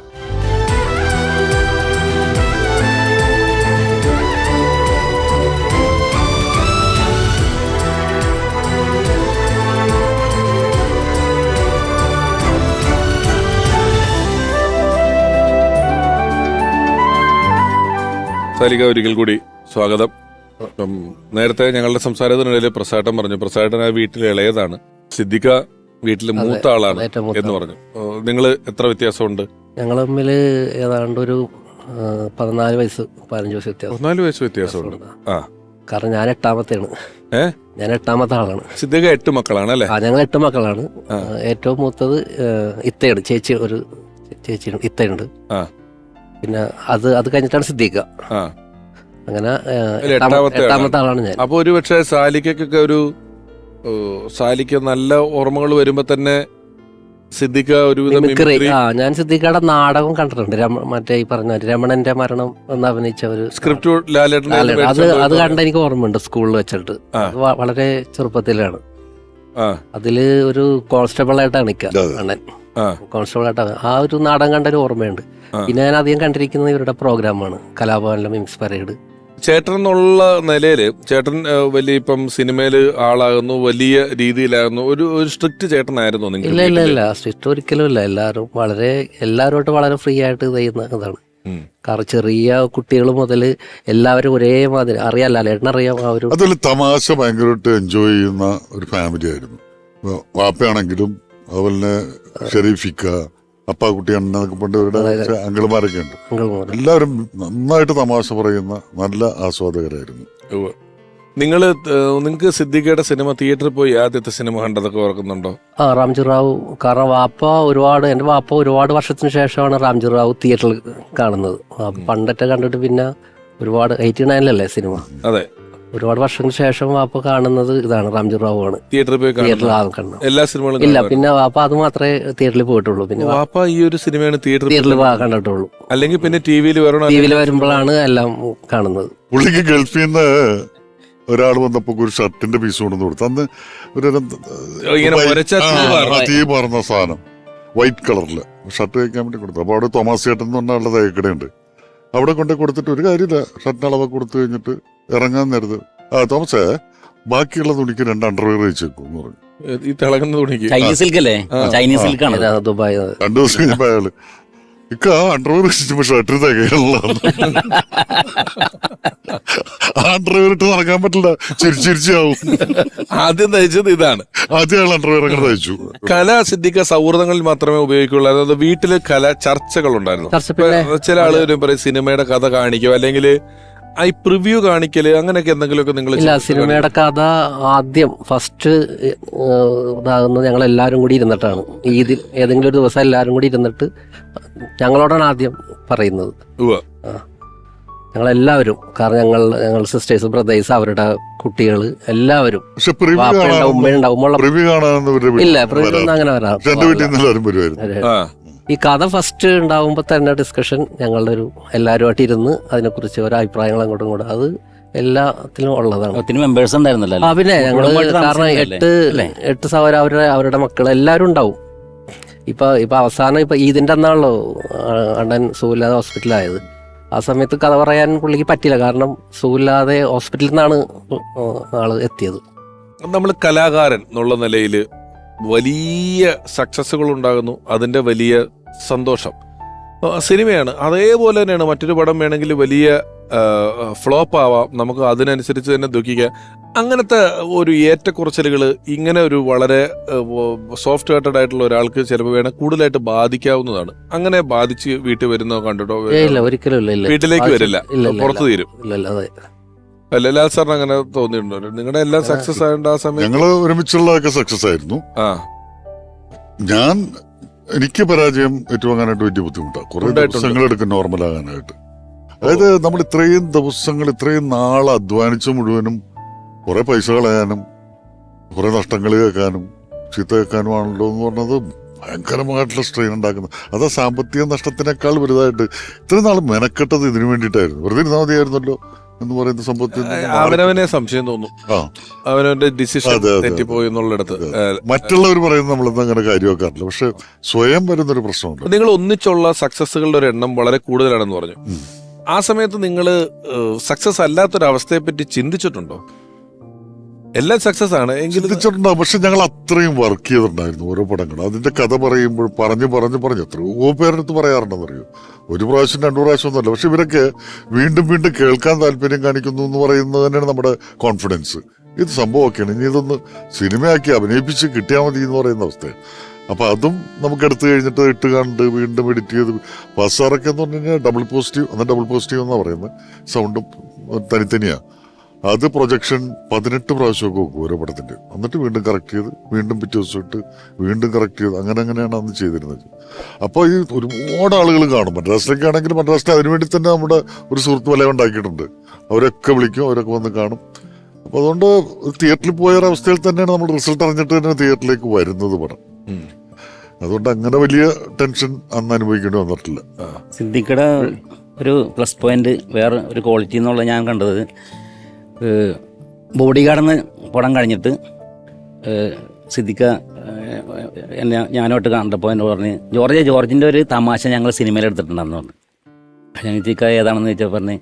സാലിക, ഒരിക്കൽ കൂടി സ്വാഗതം. നേരത്തെ ഞങ്ങളുടെ സംസാരത്തിനിടയിൽ പ്രസാദം പറഞ്ഞു, പ്രസാദൻ ആ വീട്ടിലെ ഇളയതാണ്, സിദ്ദിഖ വീട്ടിലെ മൂത്ത ആളാണ് എന്ന് പറഞ്ഞു. നിങ്ങൾ എത്ര വ്യത്യാസമുണ്ട്? ഞങ്ങൾ തമ്മിൽ ഏതാണ്ട് ഒരു 14 വയസ്സ് 15 വയസ്സ് വ്യത്യാസം. 14 വയസ്സ് വ്യത്യാസമുണ്ട്. കാരണം ഞാൻ 8ാമത്തെയാണ്. ഞാൻ 8ാമത്തെ ആളാണ്. സിദ്ദിഖ 8 മക്കളാണ് അല്ലേ? ഞങ്ങൾ 8 മക്കളാണ്. ഏറ്റവും മൂത്തത് ഇത്തയാണ്, ചേച്ചി, ഒരു ചേച്ചി ഇത്തയുണ്ട്. പിന്നെ അത് കഴിഞ്ഞിട്ടാണ് സിദ്ദീഖ. അങ്ങനെ 8ാമത്തെ ആളാണ് ഞാൻ. അപ്പൊ ഒരു പക്ഷേ സാലിക്കൊക്കെ സാലിക്ക് നല്ല ഓർമ്മകൾ വരുമ്പോ തന്നെ സിദ്ദിഖ ഞാൻ സിദ്ദിഖയുടെ നാടകം കണ്ടിട്ടുണ്ട്. മറ്റേ ഈ പറഞ്ഞ രമണന്റെ മരണം എന്ന് അഭിനയിച്ച ഒരു സ്ക്രിപ്റ്റ് അത് കണ്ട എനിക്ക് ഓർമ്മയുണ്ട് സ്കൂളിൽ വെച്ചിട്ട്. വളരെ ചെറുപ്പത്തിലാണ്. അതില് ഒരു കോൺസ്റ്റബിൾ ആയിട്ടാണ് അണ്ണൻ, കോൺസ്റ്റബിൾ ആയിട്ടാണ്. ആ ഒരു നാടകം കണ്ട ഒരു ഓർമ്മയുണ്ട്. പിന്നെ ഞാൻ അധികം കണ്ടിരിക്കുന്നത് ഇവരുടെ പ്രോഗ്രാമാണ്, കലാഭവനിലെ മിംസ് പരേഡ്. ചേട്ടൻ എന്നുള്ള നിലയില് ചേട്ടൻ വലിയ ഇപ്പം സിനിമയില് ആളാകുന്നു, വലിയ രീതിയിലാകുന്നു, ഒരു സ്ട്രിക്റ്റ് ചേട്ടനായിരുന്നു നിങ്ങൾ? ഇല്ല, സ്ട്രിക്റ്റ് ഒരിക്കലും ഇല്ല. എല്ലാവരുമായിട്ട് വളരെ ഫ്രീ ആയിട്ട് ചെയ്യുന്ന ഇതാണ്. കാരണം ചെറിയ കുട്ടികൾ മുതൽ എല്ലാവരും ഒരേമാതിരി അറിയാലോ, ഏട്ടനറിയാം. അതുപോലെ തമാശ ഭയങ്കരമായിട്ട് എൻജോയ് ചെയ്യുന്ന ഒരു ഫാമിലി ആയിരുന്നു. വാപ്പയാണെങ്കിലും അതുപോലെ തന്നെ ഷെരീഫിക്ക, അപ്പാക്കുട്ടി അണ്ണനൊക്കെ പണ്ട് ഇവരുടെ അതെ. അങ്കിളുമാരൊക്കെ ഉണ്ട്. അങ്കിൾമാർ. എല്ലാവരും നന്നായിട്ട് തമാശ പറയുന്ന നല്ല ആസ്വാദകരായിരുന്നു. നിങ്ങൾക്ക് സിദ്ദിഖയുടെ സിനിമ തിയേറ്ററിൽ പോയി ആദ്യത്തെ സിനിമ കണ്ടതൊക്കെ ഓർക്കുന്നുണ്ടോ? റാംജി റാവു. കാരണം എൻ്റെ വാപ്പ ഒരുപാട് വർഷത്തിന് ശേഷമാണ് റാംജി റാവു തിയേറ്ററിൽ കാണുന്നത്. പണ്ടൊക്കെ കണ്ടിട്ട് പിന്നെ ഒരുപാട് 89-ലല്ലേ സിനിമ. അതെ, ഒരുപാട് വർഷങ്ങൾക്ക് ശേഷം വാപ്പ കാണുന്നത് ഇതാണ്, റാംജി റാവു ആണ് തിയേറ്ററിൽ പോയി തിയേറ്ററിൽ കാണുന്നത്. എല്ലാ സിനിമകളും ഇല്ല, കാണുമായിരുന്നു. പിന്നെ വാപ്പ അത് മാത്രമേ തിയേറ്ററിൽ പോയിട്ടുള്ളൂ. പിന്നെ വാപ്പ ഈ ഒരു സിനിമയാണ് തിയേറ്ററിൽ കണ്ടിട്ടുള്ളൂ. അല്ലെങ്കിൽ പിന്നെ ടിവിയിൽ ടിവിയിൽ വരുമ്പോഴാണ് എല്ലാം കാണുന്നത്. പുള്ളിക്ക് ഗൾഫിൽ നിന്ന് ഒരാൾ വന്നപ്പോ ഒരു ഷർട്ടിന്റെ പീസ് കൊണ്ടു കൊടുത്തു. അന്ന് ഒരു ഇങ്ങനെ ഒരച്ച തീ പറഞ്ഞ സാധനം വൈറ്റ് കളറില് ഷർട്ട് തയ്ക്കാൻ വേണ്ടി കൊടുത്തു. അപ്പൊ അവിടെ തോമസ് ചേട്ടൻ എന്ന് പറഞ്ഞ ആളുടെ തയ്ക്കടയുണ്ട്. അവിടെ കൊണ്ട് കൊടുത്തിട്ട് ഒരു കാര്യമില്ല, ഷർട്ടിന് അളവ് കൊടുത്തു കഴിഞ്ഞിട്ട് ഇറങ്ങാൻ നേരത്ത് തോമസേ ബാക്കിയുള്ള തുണിക്ക് 2 അണ്ടർവെയർ വെച്ചേക്കും എന്ന് പറഞ്ഞു. ഈ തിളങ്ങുന്ന തുണിക്ക് ചൈനീസ് സിൽക്ക് അല്ലേ? ചൈനീസ് സിൽക്കാണ്. ദുബായ്. 2 ദിവസം കഴിഞ്ഞപ്പോ അയാള് അണ്ടർവെയർ വെച്ചിട്ട് ഷർട്ടിന് തികയുള്ളതാണ്. അണ്ടർവെയർ ഇട്ട് നടക്കാൻ പറ്റില്ല, ചിരിച്ചാവും. ആദ്യം തയ്ച്ചത് ഇതാണ്. ആദ്യം അയാൾ അണ്ടർവെയർ അങ്ങനെ തയ്ച്ചു. കല സിദ്ദിഖ സൗഹൃദങ്ങളിൽ മാത്രമേ ഉപയോഗിക്കുള്ളൂ. അതായത് വീട്ടില് ചർച്ചകൾ ഉണ്ടായിരുന്നു. ചില ആളുകൾ പറയും സിനിമയുടെ കഥ കാണിക്കും, അല്ലെങ്കിൽ ഈ പ്രിവ്യൂ കാണിക്കല്, അങ്ങനെയൊക്കെ എന്തെങ്കിലുമൊക്കെ നിങ്ങൾ? ഇല്ല, സിനിമയുടെ കഥ ആദ്യം ഫസ്റ്റ് ഇതാകുന്നത് ഞങ്ങൾ എല്ലാവരും കൂടി ഇരുന്നിട്ടാണ്. ഈദിൽ ഏതെങ്കിലും ഒരു ദിവസം എല്ലാവരും കൂടി ഇരുന്നിട്ട് ഞങ്ങളോടാണ് ആദ്യം പറയുന്നത്. ഞങ്ങളെല്ലാവരും, കാരണം ഞങ്ങൾ സിസ്റ്റേഴ്സ്, ബ്രദേഴ്സ്, അവരുടെ കുട്ടികൾ എല്ലാവരും. പക്ഷെ പ്രിവ്യൂ കാണാൻ ഇല്ല, പ്രിവ്യൂ ഒന്നും അങ്ങനെ വരാം. എന്റെ വീട്ടിൽ നിന്ന് എല്ലാവരും വരുമായിരുന്നു. ഈ കഥ ഫസ്റ്റ് ഉണ്ടാവുമ്പോൾ തന്നെ ഡിസ്കഷൻ ഞങ്ങളുടെ എല്ലാവരുമായിട്ട് ഇരുന്ന് അതിനെക്കുറിച്ച് ഓരോ അഭിപ്രായങ്ങൾ അങ്ങോട്ടും കൂടെ, അത് എല്ലാത്തിലും ഉള്ളതാണ്. ഒത്തിരി മെമ്പേഴ്സ് ഉണ്ടായിരുന്നല്ലോ. പിന്നെ ഞങ്ങൾ കാരണം 8 സഹോദര അവരുടെ മക്കൾ എല്ലാവരും ഉണ്ടാവും. ഇപ്പൊ അവസാനം ഈദിന്റെ അന്നാണല്ലോ അണ്ണൻ സുഖമില്ലാതെ ഹോസ്പിറ്റലായത്. ആ സമയത്ത് കഥ പറയാൻ പുള്ളിക്ക് പറ്റില്ല, കാരണം സുഖമില്ലാതെ ഹോസ്പിറ്റലിൽ നിന്നാണ് ആള് എത്തിയത്. നമ്മൾ കലാകാരൻ എന്നുള്ള നിലയിൽ വലിയ സക്സസ്സുകൾ ഉണ്ടാകുന്നു, അതിന്റെ വലിയ സന്തോഷം. സിനിമയാണ് അതേപോലെ തന്നെയാണ്. മറ്റൊരു പടം വേണമെങ്കിൽ വലിയ ഫ്ലോപ്പ് ആവാം, നമുക്ക് അതിനനുസരിച്ച് തന്നെ ദുഃഖിക്കാം. അങ്ങനത്തെ ഒരു ഏറ്റക്കുറച്ചിലുകൾ ഇങ്ങനെ ഒരു വളരെ സോഫ്റ്റ് ഹാർട്ടഡ് ആയിട്ടുള്ള ഒരാൾക്ക് ചിലപ്പോൾ വേണം കൂടുതലായിട്ട് ബാധിക്കാവുന്നതാണ്. അങ്ങനെ ബാധിച്ച് വീട്ടിൽ വരുന്നോ കണ്ടിട്ടോ? ഒരിക്കലും ഇല്ല. വീട്ടിലേക്ക് വരില്ല, പുറത്തു തീരും. ലാൽ സാറിന് അങ്ങനെ തോന്നിയിട്ടുണ്ടോ? നിങ്ങളുടെ എല്ലാം സക്സസ് ആയതുകൊണ്ട് ആ സമയത്ത് ഞങ്ങള് ഒരുമിച്ചുള്ളതൊക്കെ സക്സസ് ആയിരുന്നു. എനിക്ക് പരാജയം ഏറ്റുവാങ്ങാനായിട്ട് വലിയ ബുദ്ധിമുട്ടാണ്. കുറെ ദിവസങ്ങൾ എടുക്കും നോർമലാകാനായിട്ട്. അതായത് നമ്മൾ ഇത്രയും ദിവസങ്ങൾ, ഇത്രയും നാൾ അധ്വാനിച്ച മുഴുവനും കുറെ പൈസ കളയാനും കുറെ നഷ്ടങ്ങൾ കേൾക്കാനും ചീത്ത കേൾക്കാനുമാണല്ലോ എന്ന് പറഞ്ഞത് ഭയങ്കരമായിട്ടുള്ള സ്ട്രെയിൻ ഉണ്ടാക്കുന്നത്. അത് സാമ്പത്തിക നഷ്ടത്തിനേക്കാൾ വലുതായിട്ട് ഇത്രയും നാൾ മെനക്കെട്ടത് ഇതിനു വേണ്ടിയിട്ടായിരുന്നു. വെറുതെ ഇരുന്നാൽ മതിയായിരുന്നല്ലോ എന്ന് പറയുന്ന സംഭവത്തിൽ അവനവനെ സംശയം തോന്നും, അവനവന്റെ ഡിസിഷൻ തെറ്റിപ്പോയി എന്നുള്ളിടത്ത്. മറ്റുള്ളവർ പറയുന്നത് നമ്മളൊന്നും അങ്ങനെ കാര്യമാക്കാറില്ല, പക്ഷെ സ്വയം വരുന്നൊരു പ്രശ്നമുണ്ട്. നിങ്ങൾ ഒന്നിച്ചുള്ള സക്സസ്സുകളുടെ ഒരു എണ്ണം വളരെ കൂടുതലാണെന്ന് പറഞ്ഞു. ആ സമയത്ത് നിങ്ങൾ സക്സസ് അല്ലാത്തൊരവസ്ഥയെ പറ്റി ചിന്തിച്ചിട്ടുണ്ടോ? എല്ലാം സക്സസ് ആണ് എങ്കിലും ചിന്തിച്ചിട്ടുണ്ടാവും, പക്ഷെ ഞങ്ങൾ അത്രയും വർക്ക് ചെയ്തിട്ടുണ്ടായിരുന്നു ഓരോ പടങ്ങൾ. അതിന്റെ കഥ പറയുമ്പോൾ പറഞ്ഞു എത്രയോ പേരെടുത്ത് പറയാറുണ്ടെന്നറിയോ. 1 പ്രാവശ്യം 2 പ്രാവശ്യം ഒന്നുമല്ല. പക്ഷെ ഇവരൊക്കെ വീണ്ടും വീണ്ടും കേൾക്കാൻ താല്പര്യം കാണിക്കുന്നു എന്ന് പറയുന്നത് തന്നെയാണ് നമ്മുടെ കോൺഫിഡൻസ്. ഇത് സംഭവമൊക്കെയാണ്, ഇനി ഇതൊന്ന് സിനിമയാക്കി അഭിനയിപ്പിച്ച് കിട്ടിയാൽ മതി എന്ന് പറയുന്ന അവസ്ഥയാണ്. അപ്പൊ അതും നമുക്ക് എടുത്തു കഴിഞ്ഞിട്ട് ഇട്ട് കണ്ട് വീണ്ടും എഡിറ്റ് ചെയ്ത് പാസ്സാറൊക്കെ എന്ന് പറഞ്ഞു കഴിഞ്ഞാൽ ഡബിൾ പോസിറ്റീവ് എന്നാ പറയുന്നത്. സൗണ്ടും തനിത്തനിയാ. അത് പ്രൊജക്ഷൻ 18 പ്രാവശ്യമൊക്കെ വെക്കും ഓരോ പടത്തിന്റെ. എന്നിട്ട് വീണ്ടും കറക്റ്റ് ചെയ്ത് വീണ്ടും പിറ്റേ ദിവസം ഇട്ട് വീണ്ടും കറക്റ്റ് ചെയ്ത് അങ്ങനെയാണ് അന്ന് ചെയ്തിരുന്നത്. അപ്പോൾ ഈ ഒരുപാട് ആളുകൾ കാണും. മദ്രാസിലേക്കാണെങ്കിൽ മദ്രാസിൽ അതിനുവേണ്ടി തന്നെ നമ്മുടെ ഒരു സുഹൃത്ത് വലയം ഉണ്ടാക്കിയിട്ടുണ്ട്. അവരൊക്കെ വിളിക്കും, അവരൊക്കെ വന്ന് കാണും. അപ്പോൾ അതുകൊണ്ട് തിയേറ്ററിൽ പോയ ഒരവസ്ഥയിൽ തന്നെയാണ് നമ്മൾ റിസൾട്ട് അറിഞ്ഞിട്ട് തന്നെ തിയേറ്ററിലേക്ക് വരുന്നത് പടം. അതുകൊണ്ട് അങ്ങനെ വലിയ ടെൻഷൻ അന്ന് അനുഭവിക്കേണ്ടി വന്നിട്ടില്ല. സിദ്ദിഖയുടെ ഒരു പ്ലസ് പോയിന്റ്, വേറെ ഒരു ക്വാളിറ്റി എന്നുള്ള ഞാൻ കണ്ടത്, ബോഡി ഗാർഡെന്ന് പടം കഴിഞ്ഞിട്ട് സിദ്ദിഖ ഞാനോട്ട് കണ്ടപ്പോൾ എന്നോട് പറഞ്ഞ്, ജോർജിൻ്റെ ഒരു തമാശ ഞങ്ങൾ സിനിമയിൽ എടുത്തിട്ടുണ്ടെന്ന് പറഞ്ഞു. ഞാൻ സിദ്ദിഖ ഏതാണെന്ന് ചോദിച്ചാൽ പറഞ്ഞ്,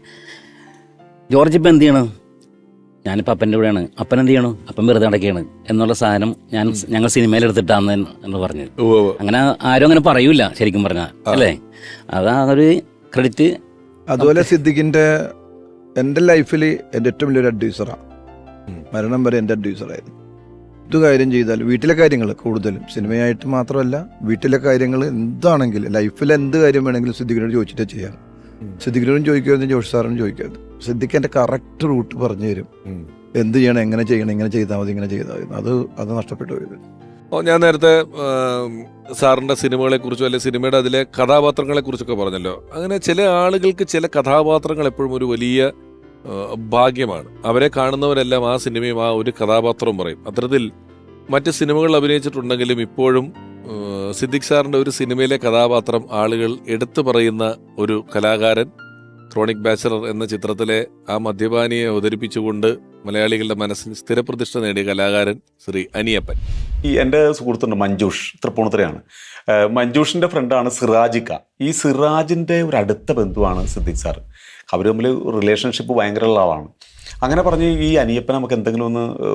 ജോർജ് ഇപ്പം എന്ത് ചെയ്യണം? ഞാനിപ്പോൾ അപ്പൻ്റെ കൂടെയാണ്. അപ്പൻ എന്ത് ചെയ്യണം? അപ്പം വെറുതെ നടക്കുകയാണ് എന്നുള്ള സാധനം ഞങ്ങൾ സിനിമയിൽ എടുത്തിട്ടാന്ന് എന്ന് പറഞ്ഞു. അങ്ങനെ ആരും അങ്ങനെ പറയൂല ശരിക്കും പറഞ്ഞാൽ, അല്ലേ? അതൊരു ക്രെഡിറ്റ്. അതുപോലെ സിദ്ദിഖിന്റെ എൻ്റെ ലൈഫിൽ എൻ്റെ ഏറ്റവും വലിയൊരു അഡ്വൈസറാണ്. മരണം വരെ എൻ്റെ അഡ്വൈസറായിരുന്നു. എന്തു കാര്യം ചെയ്താലും വീട്ടിലെ കാര്യങ്ങൾ കൂടുതലും സിനിമയായിട്ട് മാത്രമല്ല വീട്ടിലെ കാര്യങ്ങൾ എന്താണെങ്കിലും ലൈഫിൽ എന്ത് കാര്യം വേണമെങ്കിലും സിദ്ദിഖിനോട് ചോദിച്ചിട്ടേ ചെയ്യാം. സിദ്ദിഖിനോടും ചോദിക്കരുത്, ജോഷ് സാറിനും ചോദിക്കരുത്. സിദ്ദിഖ് എൻ്റെ കറക്റ്റ് റൂട്ട് പറഞ്ഞു തരും. എന്ത് ചെയ്യണം, എങ്ങനെ ചെയ്യണം, ഇങ്ങനെ ചെയ്താൽ മതി, ഇങ്ങനെ ചെയ്താൽ മതി. അത് നഷ്ടപ്പെട്ടു പോയത്. ഞാൻ നേരത്തെ സാറിന്റെ സിനിമകളെ കുറിച്ചോ അല്ലെ സിനിമയുടെ അതിലെ കഥാപാത്രങ്ങളെ കുറിച്ചൊക്കെ പറഞ്ഞല്ലോ. അങ്ങനെ ചില ആളുകൾക്ക് ചില കഥാപാത്രങ്ങൾ എപ്പോഴും ഒരു വലിയ ഭാഗ്യമാണ്. അവരെ കാണുന്നവരെല്ലാം ആ സിനിമയും ആ ഒരു കഥാപാത്രവും പറയും. അത്തരത്തിൽ മറ്റ് സിനിമകൾ അഭിനയിച്ചിട്ടുണ്ടെങ്കിലും ഇപ്പോഴും സിദ്ദിഖ് സാറിന്റെ ഒരു സിനിമയിലെ കഥാപാത്രം ആളുകൾ എടുത്തു പറയുന്ന ഒരു കലാകാരൻ, ക്രോണിക് ബാച്ചലർ എന്ന ചിത്രത്തിലെ ആ മദ്യപാനിയെ അവതരിപ്പിച്ചുകൊണ്ട് മലയാളികളുടെ മനസ്സിൽ സ്ഥിരപ്രതിഷ്ഠ നേടിയ കലാകാരൻ ശ്രീ അനിയപ്പൻ. എൻ്റെ സുഹൃത്തുണ്ട് മഞ്ജൂഷ്, തൃപ്പൂണിത്തുറയാണ്. മഞ്ജൂഷിൻ്റെ ഫ്രണ്ടാണ് സിറാജിക്ക. ഈ സിറാജിൻ്റെ ഒരു അടുത്ത ബന്ധുവാണ് സിദ്ദിഖ് സാർ. അവർ തമ്മിൽ റിലേഷൻഷിപ്പ് ഭയങ്കര ഉള്ള ആളാണ്. അങ്ങനെ പറഞ്ഞ് ഈ അനിയപ്പനെ നമുക്ക് എന്തെങ്കിലും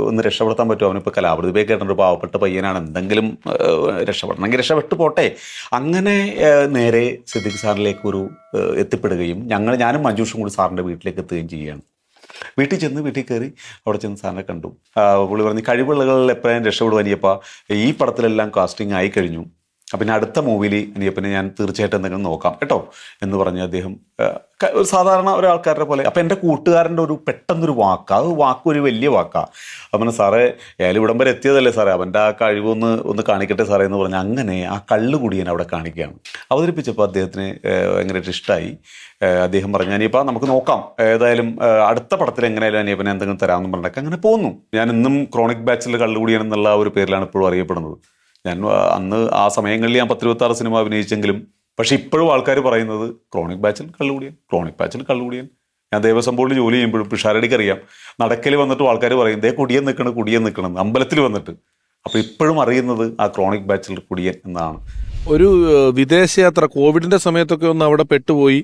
ഒന്ന് രക്ഷപ്പെടുത്താൻ പറ്റുമോ? അവനിപ്പോൾ കലാപ്രതിഭയൊക്കെ ആയിട്ടൊരു പാവപ്പെട്ട പയ്യനാണ്, എന്തെങ്കിലും രക്ഷപ്പെടണമെങ്കിൽ രക്ഷപ്പെട്ടു പോട്ടെ. അങ്ങനെ നേരെ സിദ്ദിഖ് സാറിലേക്ക് ഒരു എത്തിപ്പെടുകയും ഞാനും മഞ്ജൂഷും കൂടി സാറിൻ്റെ വീട്ടിലേക്ക് എത്തുകയും ചെയ്യുകയാണ്. വീട്ടിൽ കയറി അവിടെ ചെന്ന് സാറിനെ കണ്ടു. പുള്ളി പറഞ്ഞ് കഴിവുള്ളകളിൽ എപ്പോഴും രക്ഷപ്പെടും അനിയപ്പ, ഈ പടത്തിലെല്ലാം കാസ്റ്റിംഗ് ആയി കഴിഞ്ഞു, പിന്നെ അടുത്ത മൂവിയിൽ അനിയപ്പനെ ഞാൻ തീർച്ചയായിട്ടും എന്തെങ്കിലും നോക്കാം കേട്ടോ എന്ന് പറഞ്ഞ് അദ്ദേഹം ഒരു സാധാരണ ഒരാൾക്കാരുടെ പോലെ. അപ്പം എൻ്റെ കൂട്ടുകാരൻ്റെ ഒരു പെട്ടെന്നൊരു വാക്കൊരു വലിയ വാക്കാണ്. അപ്പം സാറേ അയാൾ ഇവിടം വരെ എത്തിയതല്ലേ സാറേ, അവൻ്റെ ആ കഴിവൊന്ന് കാണിക്കട്ടെ സാറേ എന്ന് പറഞ്ഞ് അങ്ങനെ ആ കള്ളുകുടിയൻ അവിടെ കാണിക്കുകയാണ്. അവതരിപ്പിച്ചപ്പോൾ അദ്ദേഹത്തിന് ഭയങ്കരമായിട്ട് ഇഷ്ടമായി. അദ്ദേഹം പറഞ്ഞു അനിയപ്പ നമുക്ക് നോക്കാം, ഏതായാലും അടുത്ത പടത്തിൽ എങ്ങനെയായാലും അനിയപ്പനെ എന്തെങ്കിലും തരാമെന്ന് പറഞ്ഞിട്ടൊക്കെ അങ്ങനെ പോന്നു. ഞാൻ ഇന്നും ക്രോണിക് ബാച്ചിൽ കള്ളുകുടിയൻ എന്നുള്ള ഒരു പേരിലാണ് ഇപ്പോഴും അറിയപ്പെടുന്നത്. ഞാൻ അന്ന് ആ സമയങ്ങളിൽ ഞാൻ 10-26 സിനിമ അഭിനയിച്ചെങ്കിലും പക്ഷെ ഇപ്പോഴും ആൾക്കാർ പറയുന്നത് ക്രോണിക് ബാച്ചിൽ കള്ളുകുടിയൻ. ഞാൻ ദേവസ്വം ബോർഡിൽ ജോലി ചെയ്യുമ്പോഴും പിഷാരടിക്ക് അറിയാം, നടക്കൽ വന്നിട്ടും ആൾക്കാർ പറയും ദേ കുടിയൻ നിൽക്കണം അമ്പലത്തിൽ വന്നിട്ട്. അപ്പോൾ ഇപ്പോഴും അറിയുന്നത് ആ ക്രോണിക് ബാച്ചിൽ കുടിയൻ എന്നാണ്. ഒരു വിദേശയാത്ര കോവിഡിന്റെ സമയത്തൊക്കെ ഒന്ന് അവിടെ പെട്ടുപോയി.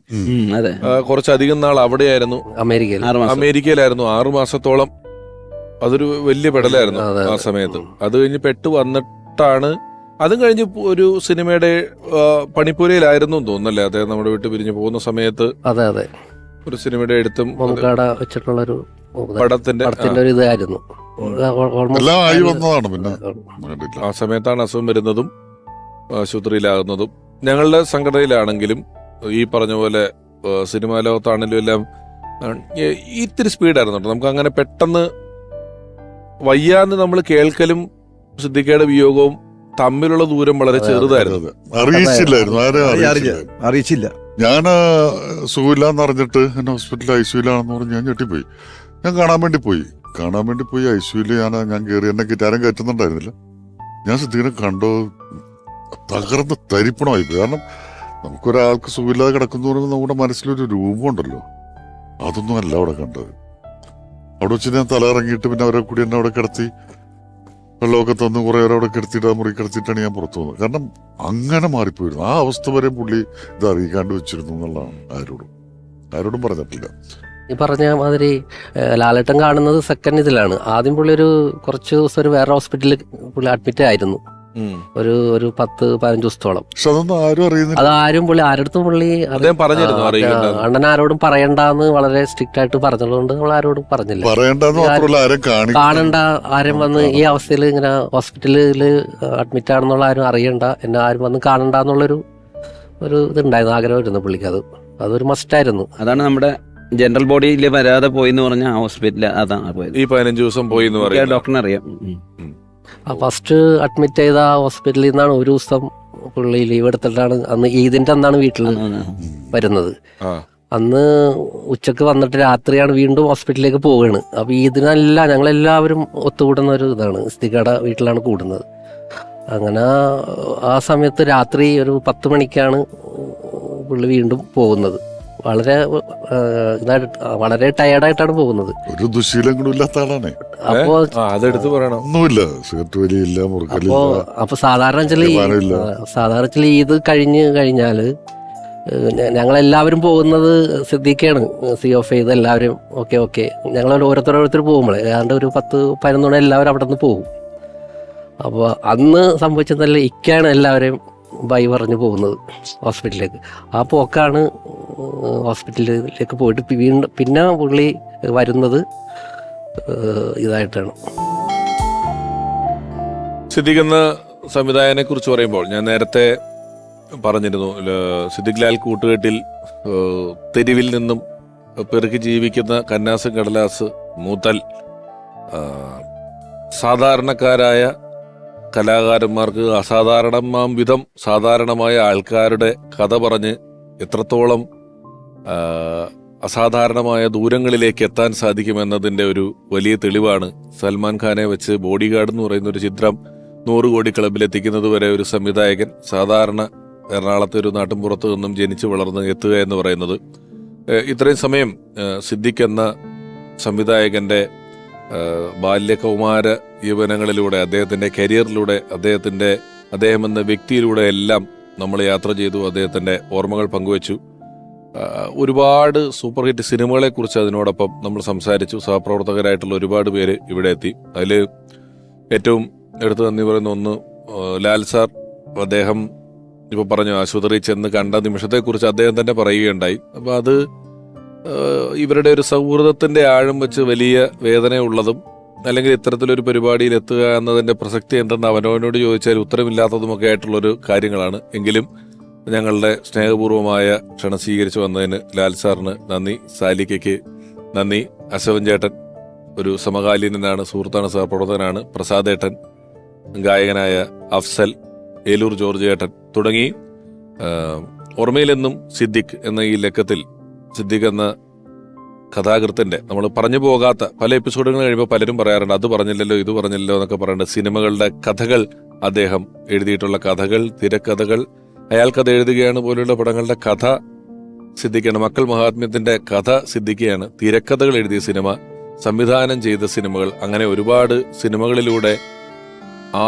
കുറച്ചധികം നാൾ അവിടെയായിരുന്നു, അമേരിക്കയിലായിരുന്നു 6 മാസത്തോളം. അതൊരു വലിയ പെടലായിരുന്നു ആ സമയത്ത്. അത് കഴിഞ്ഞ് പെട്ടു വന്നിട്ടാണ് അതും കഴിഞ്ഞ് ഒരു സിനിമയുടെ പണിപ്പുരയിലായിരുന്നു തോന്നുന്നല്ലേ അദ്ദേഹം നമ്മുടെ വീട്ടിൽ പിരിഞ്ഞു പോകുന്ന സമയത്ത്. അതെ അതെ, ഒരു സിനിമയുടെ എഴുത്തും വെച്ചിട്ടുള്ളൊരു പടത്തിന്റെ ഒരു ഇതായിരുന്നു. ആ സമയത്താണ് അസുഖം വരുന്നതും ആശുപത്രിയിലാകുന്നതും. ഞങ്ങളുടെ സംഘടനയിലാണെങ്കിലും ഈ പറഞ്ഞ പോലെ സിനിമാ ലോകത്താണെങ്കിലും എല്ലാം ഇത്തിരി സ്പീഡായിരുന്നു കേട്ടോ. നമുക്ക് അങ്ങനെ പെട്ടെന്ന് വയ്യാന്ന് നമ്മൾ കേൾക്കലും സിദ്ദിഖയുടെ വിയോഗവും തമ്മിലുള്ള ദൂരം വളരെ ചെറുതായിരുന്നു. അറിയിച്ചില്ല. ഞാൻ സുഖമില്ലാന്ന് അറിഞ്ഞിട്ട് എന്നെ ഹോസ്പിറ്റലിൽ ഐസിയുലാണെന്ന് പറഞ്ഞ് ഞാൻ ഞെട്ടിപ്പോയി. ഞാൻ കാണാൻ വേണ്ടി പോയി ഐസിയുല് ഞാൻ കയറി. എന്നെ ആരും കയറ്റുന്നുണ്ടായിരുന്നില്ല. ഞാൻ സിദ്ദിഖിനെ കണ്ടോ തകർന്ന് തരിപ്പണമായി പോയി. കാരണം നമുക്കൊരാൾക്ക് സുഖമില്ലാതെ കിടക്കുന്നു പറയുമ്പോൾ നമ്മുടെ മനസ്സിലൊരു രൂപമുണ്ടല്ലോ, അതൊന്നും അല്ല അവിടെ കണ്ടത്. അവിടെ വെച്ച് ഞാൻ തല ഇറങ്ങിയിട്ട് പിന്നെ അവരെ കൂടി എന്നെ അവിടെ കിടത്തി വെള്ളമൊക്കെ തന്ന് കുറേ നേരം അവിടെ കിടത്തിയിട്ട് ആ മുറി കിടത്തിയിട്ടാണ് ഞാൻ പുറത്തു വന്നത്. കാരണം അങ്ങനെ മാറിപ്പോയിരുന്നു. ആ അവസ്ഥ വരെ പുള്ളി ഇത് അറിയിക്കാണ്ട് വെച്ചിരുന്നു എന്നുള്ളതാണ്. ആരോടും പറഞ്ഞിട്ടില്ല. ഈ പറഞ്ഞ മാതിരി ലാലേട്ടൻ കാണുന്നത് സെക്കൻഡ് ഇതിലാണ്. ആദ്യം പുള്ളി കുറച്ച് ദിവസം ഒരു വേറെ ഹോസ്പിറ്റലിൽ പുള്ളി അഡ്മിറ്റ് ആയിരുന്നു, ഒരു 10-15 ദിവസത്തോളം. അതാരും പുള്ളി ആരടുത്തും പുള്ളി അണ്ണൻ ആരോടും പറയണ്ടെന്ന് വളരെ സ്ട്രിക്റ്റ് ആയിട്ട് പറഞ്ഞതുകൊണ്ട് നമ്മൾ ആരോടും പറഞ്ഞില്ല. കാണണ്ട, ആരും വന്ന് ഈ അവസ്ഥയിൽ ഇങ്ങനെ ഹോസ്പിറ്റലിൽ അഡ്മിറ്റ് ആണെന്നുള്ള ആരും അറിയണ്ട, എന്നെ ആരും വന്ന് കാണണ്ട എന്നുള്ളൊരു ഇതുണ്ടായിരുന്നു, ആഗ്രഹമായിരുന്നു പുള്ളിക്ക്. അതൊരു മസ്റ്റായിരുന്നു. അതാണ് നമ്മുടെ ജനറൽ ബോഡിയിൽ വരാതെ പോയി എന്ന് പറഞ്ഞ ഹോസ്പിറ്റലിൽ അതാണ് പോയത്. ഈ 15 ദിവസം പോയി എന്ന് പറയാം, ഡോക്ടറിനെ അറിയാം. ഫസ്റ്റ് അഡ്മിറ്റ് ചെയ്ത ഹോസ്പിറ്റലിൽ നിന്നാണ് ഒരു ദിവസം പുള്ളി ലീവ് എടുത്തിട്ടാണ് അന്ന് ഈദിന്റെ അന്നാണ് വീട്ടിൽ വരുന്നത്. അന്ന് ഉച്ചക്ക് വന്നിട്ട് രാത്രിയാണ് വീണ്ടും ഹോസ്പിറ്റലിലേക്ക് പോവുകയാണ്. അപ്പൊ ഇതിനെല്ലാം ഞങ്ങളെല്ലാവരും ഒത്തുകൂടുന്ന ഒരു ഇതാണ്, സിദ്ദിഖയുടെ വീട്ടിലാണ് കൂടുന്നത്. അങ്ങനെ ആ സമയത്ത് രാത്രി ഒരു 10 മണിക്കാണ് പുള്ളി വീണ്ടും പോകുന്നത്. വളരെ ടയേർഡായിട്ടാണ് പോകുന്നത്. ഒരു ദുശീലങ്ങളില്ലാത്ത ആളാണ്. അപ്പോ അതെടുത്ത് പറയണം, ഒന്നുമില്ല, സിഗരറ്റ് വലിയില്ല, മുറുക്കലില്ല. അപ്പൊ സാധാരണ ഇത് കഴിഞ്ഞാല് ഞങ്ങളെല്ലാവരും പോകുന്നത് സിദ്ദിഖാണ് COF ചെയ്ത് എല്ലാവരും ഓക്കെ ഞങ്ങൾ ഓരോരുത്തർ പോകുമ്പോഴേ ഏതാണ്ട് ഒരു 10-11 എല്ലാവരും അവിടെ നിന്ന് പോകും. അപ്പോൾ അന്ന് സംഭവിച്ചതല്ല, ഇക്കാണ് എല്ലാവരെയും ബൈ പറഞ്ഞു പോകുന്നത് ഹോസ്പിറ്റലിലേക്ക്. ആ പോക്കാണ് ഹോസ്പിറ്റലിലേക്ക് പോയിട്ട് പിന്നെ പുള്ളി വരുന്നത് ഇതായിട്ടാണ്. സിദ്ദിഖ് എന്ന സംവിധായകനെ കുറിച്ച് പറയുമ്പോൾ ഞാൻ നേരത്തെ പറഞ്ഞിരുന്നു, സിദ്ദിഖ് ലാൽ കൂട്ടുകെട്ടിൽ തെരുവിൽ നിന്നും പെറുക്കി ജീവിക്കുന്ന കന്നാസ് കടലാസ് മുതൽ സാധാരണക്കാരായ കലാകാരന്മാർക്ക് അസാധാരണമാം വിധം സാധാരണമായ ആൾക്കാരുടെ കഥ പറഞ്ഞ് എത്രത്തോളം അസാധാരണമായ ദൂരങ്ങളിലേക്ക് എത്താൻ സാധിക്കുമെന്നതിൻ്റെ ഒരു വലിയ തെളിവാണ് സൽമാൻ ഖാനെ വെച്ച് ബോഡി ഗാർഡ് എന്ന് പറയുന്ന ഒരു ചിത്രം 100 കോടി ക്ലബിലെത്തിക്കുന്നത് വരെ ഒരു സംവിധായകൻ സാധാരണ എറണാകുളത്തെ ഒരു നാട്ടിൻപുറത്ത് നിന്നും ജനിച്ചു വളർന്ന് എത്തുക എന്ന് പറയുന്നത്. ഇത്രയും സമയം സിദ്ദിഖ് എന്ന സംവിധായകന്റെ ബാല്യകൗമാര യൗവനങ്ങളിലൂടെ, അദ്ദേഹത്തിന്റെ കരിയറിലൂടെ, അദ്ദേഹം എന്ന വ്യക്തിയിലൂടെ എല്ലാം നമ്മൾ യാത്ര ചെയ്തു, അദ്ദേഹത്തിന്റെ ഓർമ്മകൾ പങ്കുവച്ചു. ഒരുപാട് സൂപ്പർ ഹിറ്റ് സിനിമകളെ കുറിച്ച് അതിനോടൊപ്പം നമ്മൾ സംസാരിച്ചു. സഹപ്രവർത്തകരായിട്ടുള്ള ഒരുപാട് പേര് ഇവിടെ എത്തി. അതിൽ ഏറ്റവും എടുത്തു നന്ദി പറയുന്ന ഒന്ന് ലാൽ സാർ. അദ്ദേഹം ഇപ്പോൾ പറഞ്ഞു, ആശുപത്രി ചെന്ന് കണ്ട നിമിഷത്തെക്കുറിച്ച് അദ്ദേഹം തന്നെ പറയുകയുണ്ടായി. അപ്പോൾ അത് ഇവരുടെ ഒരു സൗഹൃദത്തിന്റെ ആഴം വെച്ച് വലിയ വേദനയുള്ളതും, അല്ലെങ്കിൽ ഇത്തരത്തിലൊരു പരിപാടിയിൽ എത്തുക എന്നതിന്റെ പ്രസക്തി എന്തെന്ന് അവനവനോട് ചോദിച്ചാൽ ഉത്തരമില്ലാത്തതുമൊക്കെ ആയിട്ടുള്ളൊരു കാര്യങ്ങളാണ്. എങ്കിലും ഞങ്ങളുടെ സ്നേഹപൂർവമായ ക്ഷണം സ്വീകരിച്ചു വന്നതിന് ലാൽ സാറിന് നന്ദി, സാലിക്കയ്ക്ക് നന്ദി, അശോകൻ ചേട്ടൻ ഒരു സമകാലീനനാണ്, സുഹൃത്താണ്, സഹപ്രവർത്തകനാണ്, പ്രസാദ് ഏട്ടൻ, ഗായകനായ അഫ്സൽ, ഏലൂർ ജോർജ് ഏട്ടൻ തുടങ്ങി ഓർമ്മയിലെന്നും സിദ്ദിഖ് എന്ന ഈ ലക്കത്തിൽ സിദ്ദിഖ് എന്ന കഥാകൃത്തിന്റെ നമ്മൾ പറഞ്ഞു പോകാത്ത പല എപ്പിസോഡുകൾ കഴിയുമ്പോൾ പലരും പറയാറുണ്ട്, അത് പറഞ്ഞില്ലല്ലോ ഇത് പറഞ്ഞില്ലല്ലോ എന്നൊക്കെ പറയുന്നുണ്ട്. സിനിമകളുടെ കഥകൾ, അദ്ദേഹം എഴുതിയിട്ടുള്ള കഥകൾ, തിരക്കഥകൾ, അയാൾക്കഥ എഴുതുകയാണ് പോലെയുള്ള പടങ്ങളുടെ കഥ സിദ്ദിഖാണ്. മക്കൾ മഹാത്മ്യത്തിന്റെ കഥ സിദ്ദിഖാണ്. തിരക്കഥകൾ എഴുതിയ സിനിമ, സംവിധാനം ചെയ്ത സിനിമകൾ, അങ്ങനെ ഒരുപാട് സിനിമകളിലൂടെ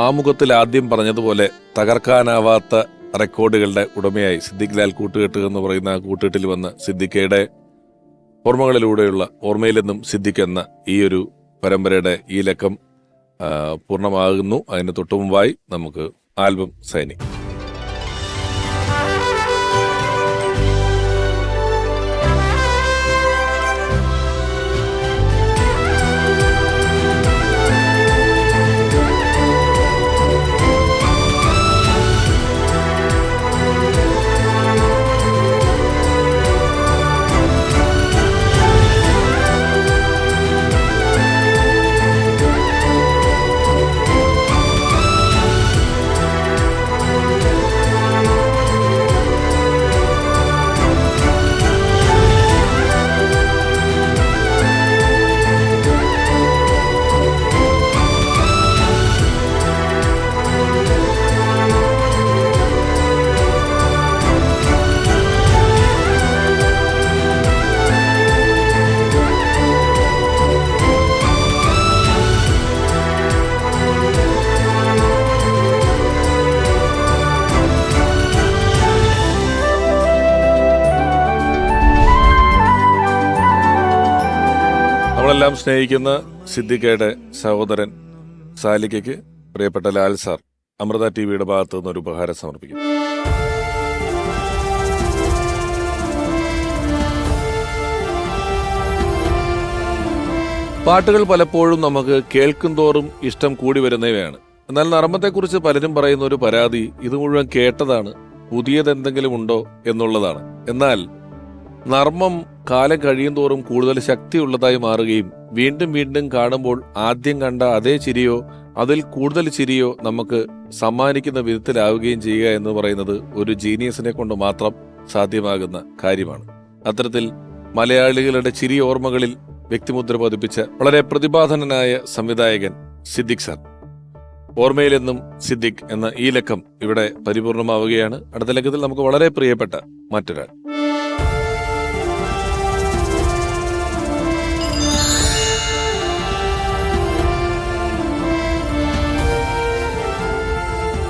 ആമുഖത്തിൽ ആദ്യം പറഞ്ഞതുപോലെ തകർക്കാനാവാത്ത റെക്കോർഡുകളുടെ ഉടമയായി സിദ്ദിഖ് ലാൽ കൂട്ടുകെട്ട് എന്ന് പറയുന്ന ആ കൂട്ടുകെട്ടിൽ വന്ന സിദ്ദിഖയുടെ ഓർമ്മകളിലൂടെയുള്ള ഓർമ്മയിലെന്നും സിദ്ദിഖ് എന്ന ഈ ഒരു പരമ്പരയുടെ ഈ ലക്കം പൂർണ്ണമാകുന്നു. അതിന് തൊട്ടുമുമ്പായി നമുക്ക് ആൽബം സൈനിങ്. നമ്മളെല്ലാം സ്നേഹിക്കുന്ന സിദ്ദിഖയുടെ സഹോദരൻ സാലിക്കയ്ക്ക് പ്രിയപ്പെട്ട ലാൽ സാർ അമൃത ടിവിയുടെ ഭാഗത്തു നിന്ന് ഒരു ഉപഹാരം സമർപ്പിക്കുന്നു. പാട്ടുകൾ പലപ്പോഴും നമുക്ക് കേൾക്കുന്തോറും ഇഷ്ടം കൂടി വരുന്നവയാണ്. എന്നാൽ നർമ്മത്തെക്കുറിച്ച് പലരും പറയുന്ന ഒരു പരാതി ഇത് മുഴുവൻ കേട്ടതാണ്, പുതിയതെന്തെങ്കിലും ഉണ്ടോ എന്നുള്ളതാണ്. എന്നാൽ നർമ്മം കാലം കഴിയുന്തോറും കൂടുതൽ ശക്തിയുള്ളതായി മാറുകയും വീണ്ടും വീണ്ടും കാണുമ്പോൾ ആദ്യം കണ്ട അതേ ചിരിയോ അതിൽ കൂടുതൽ ചിരിയോ നമുക്ക് സമ്മാനിക്കുന്ന വിധത്തിലാവുകയും ചെയ്യുക എന്ന് പറയുന്നത് ഒരു ജീനിയസിനെ കൊണ്ട് മാത്രം സാധ്യമാകുന്ന കാര്യമാണ്. അത്തരത്തിൽ മലയാളികളുടെ ചിരി ഓർമ്മകളിൽ വ്യക്തിമുദ്ര പതിപ്പിച്ച വളരെ പ്രതിഭാധനനായ സംവിധായകൻ സിദ്ദിഖ് സാർ. ഓർമ്മയിലെന്നും സിദ്ദിഖ് എന്ന ഈ ലക്കം ഇവിടെ പരിപൂർണമാവുകയാണ്. അടുത്ത ലക്കത്തിൽ നമുക്ക് വളരെ പ്രിയപ്പെട്ട മറ്റൊരാൾ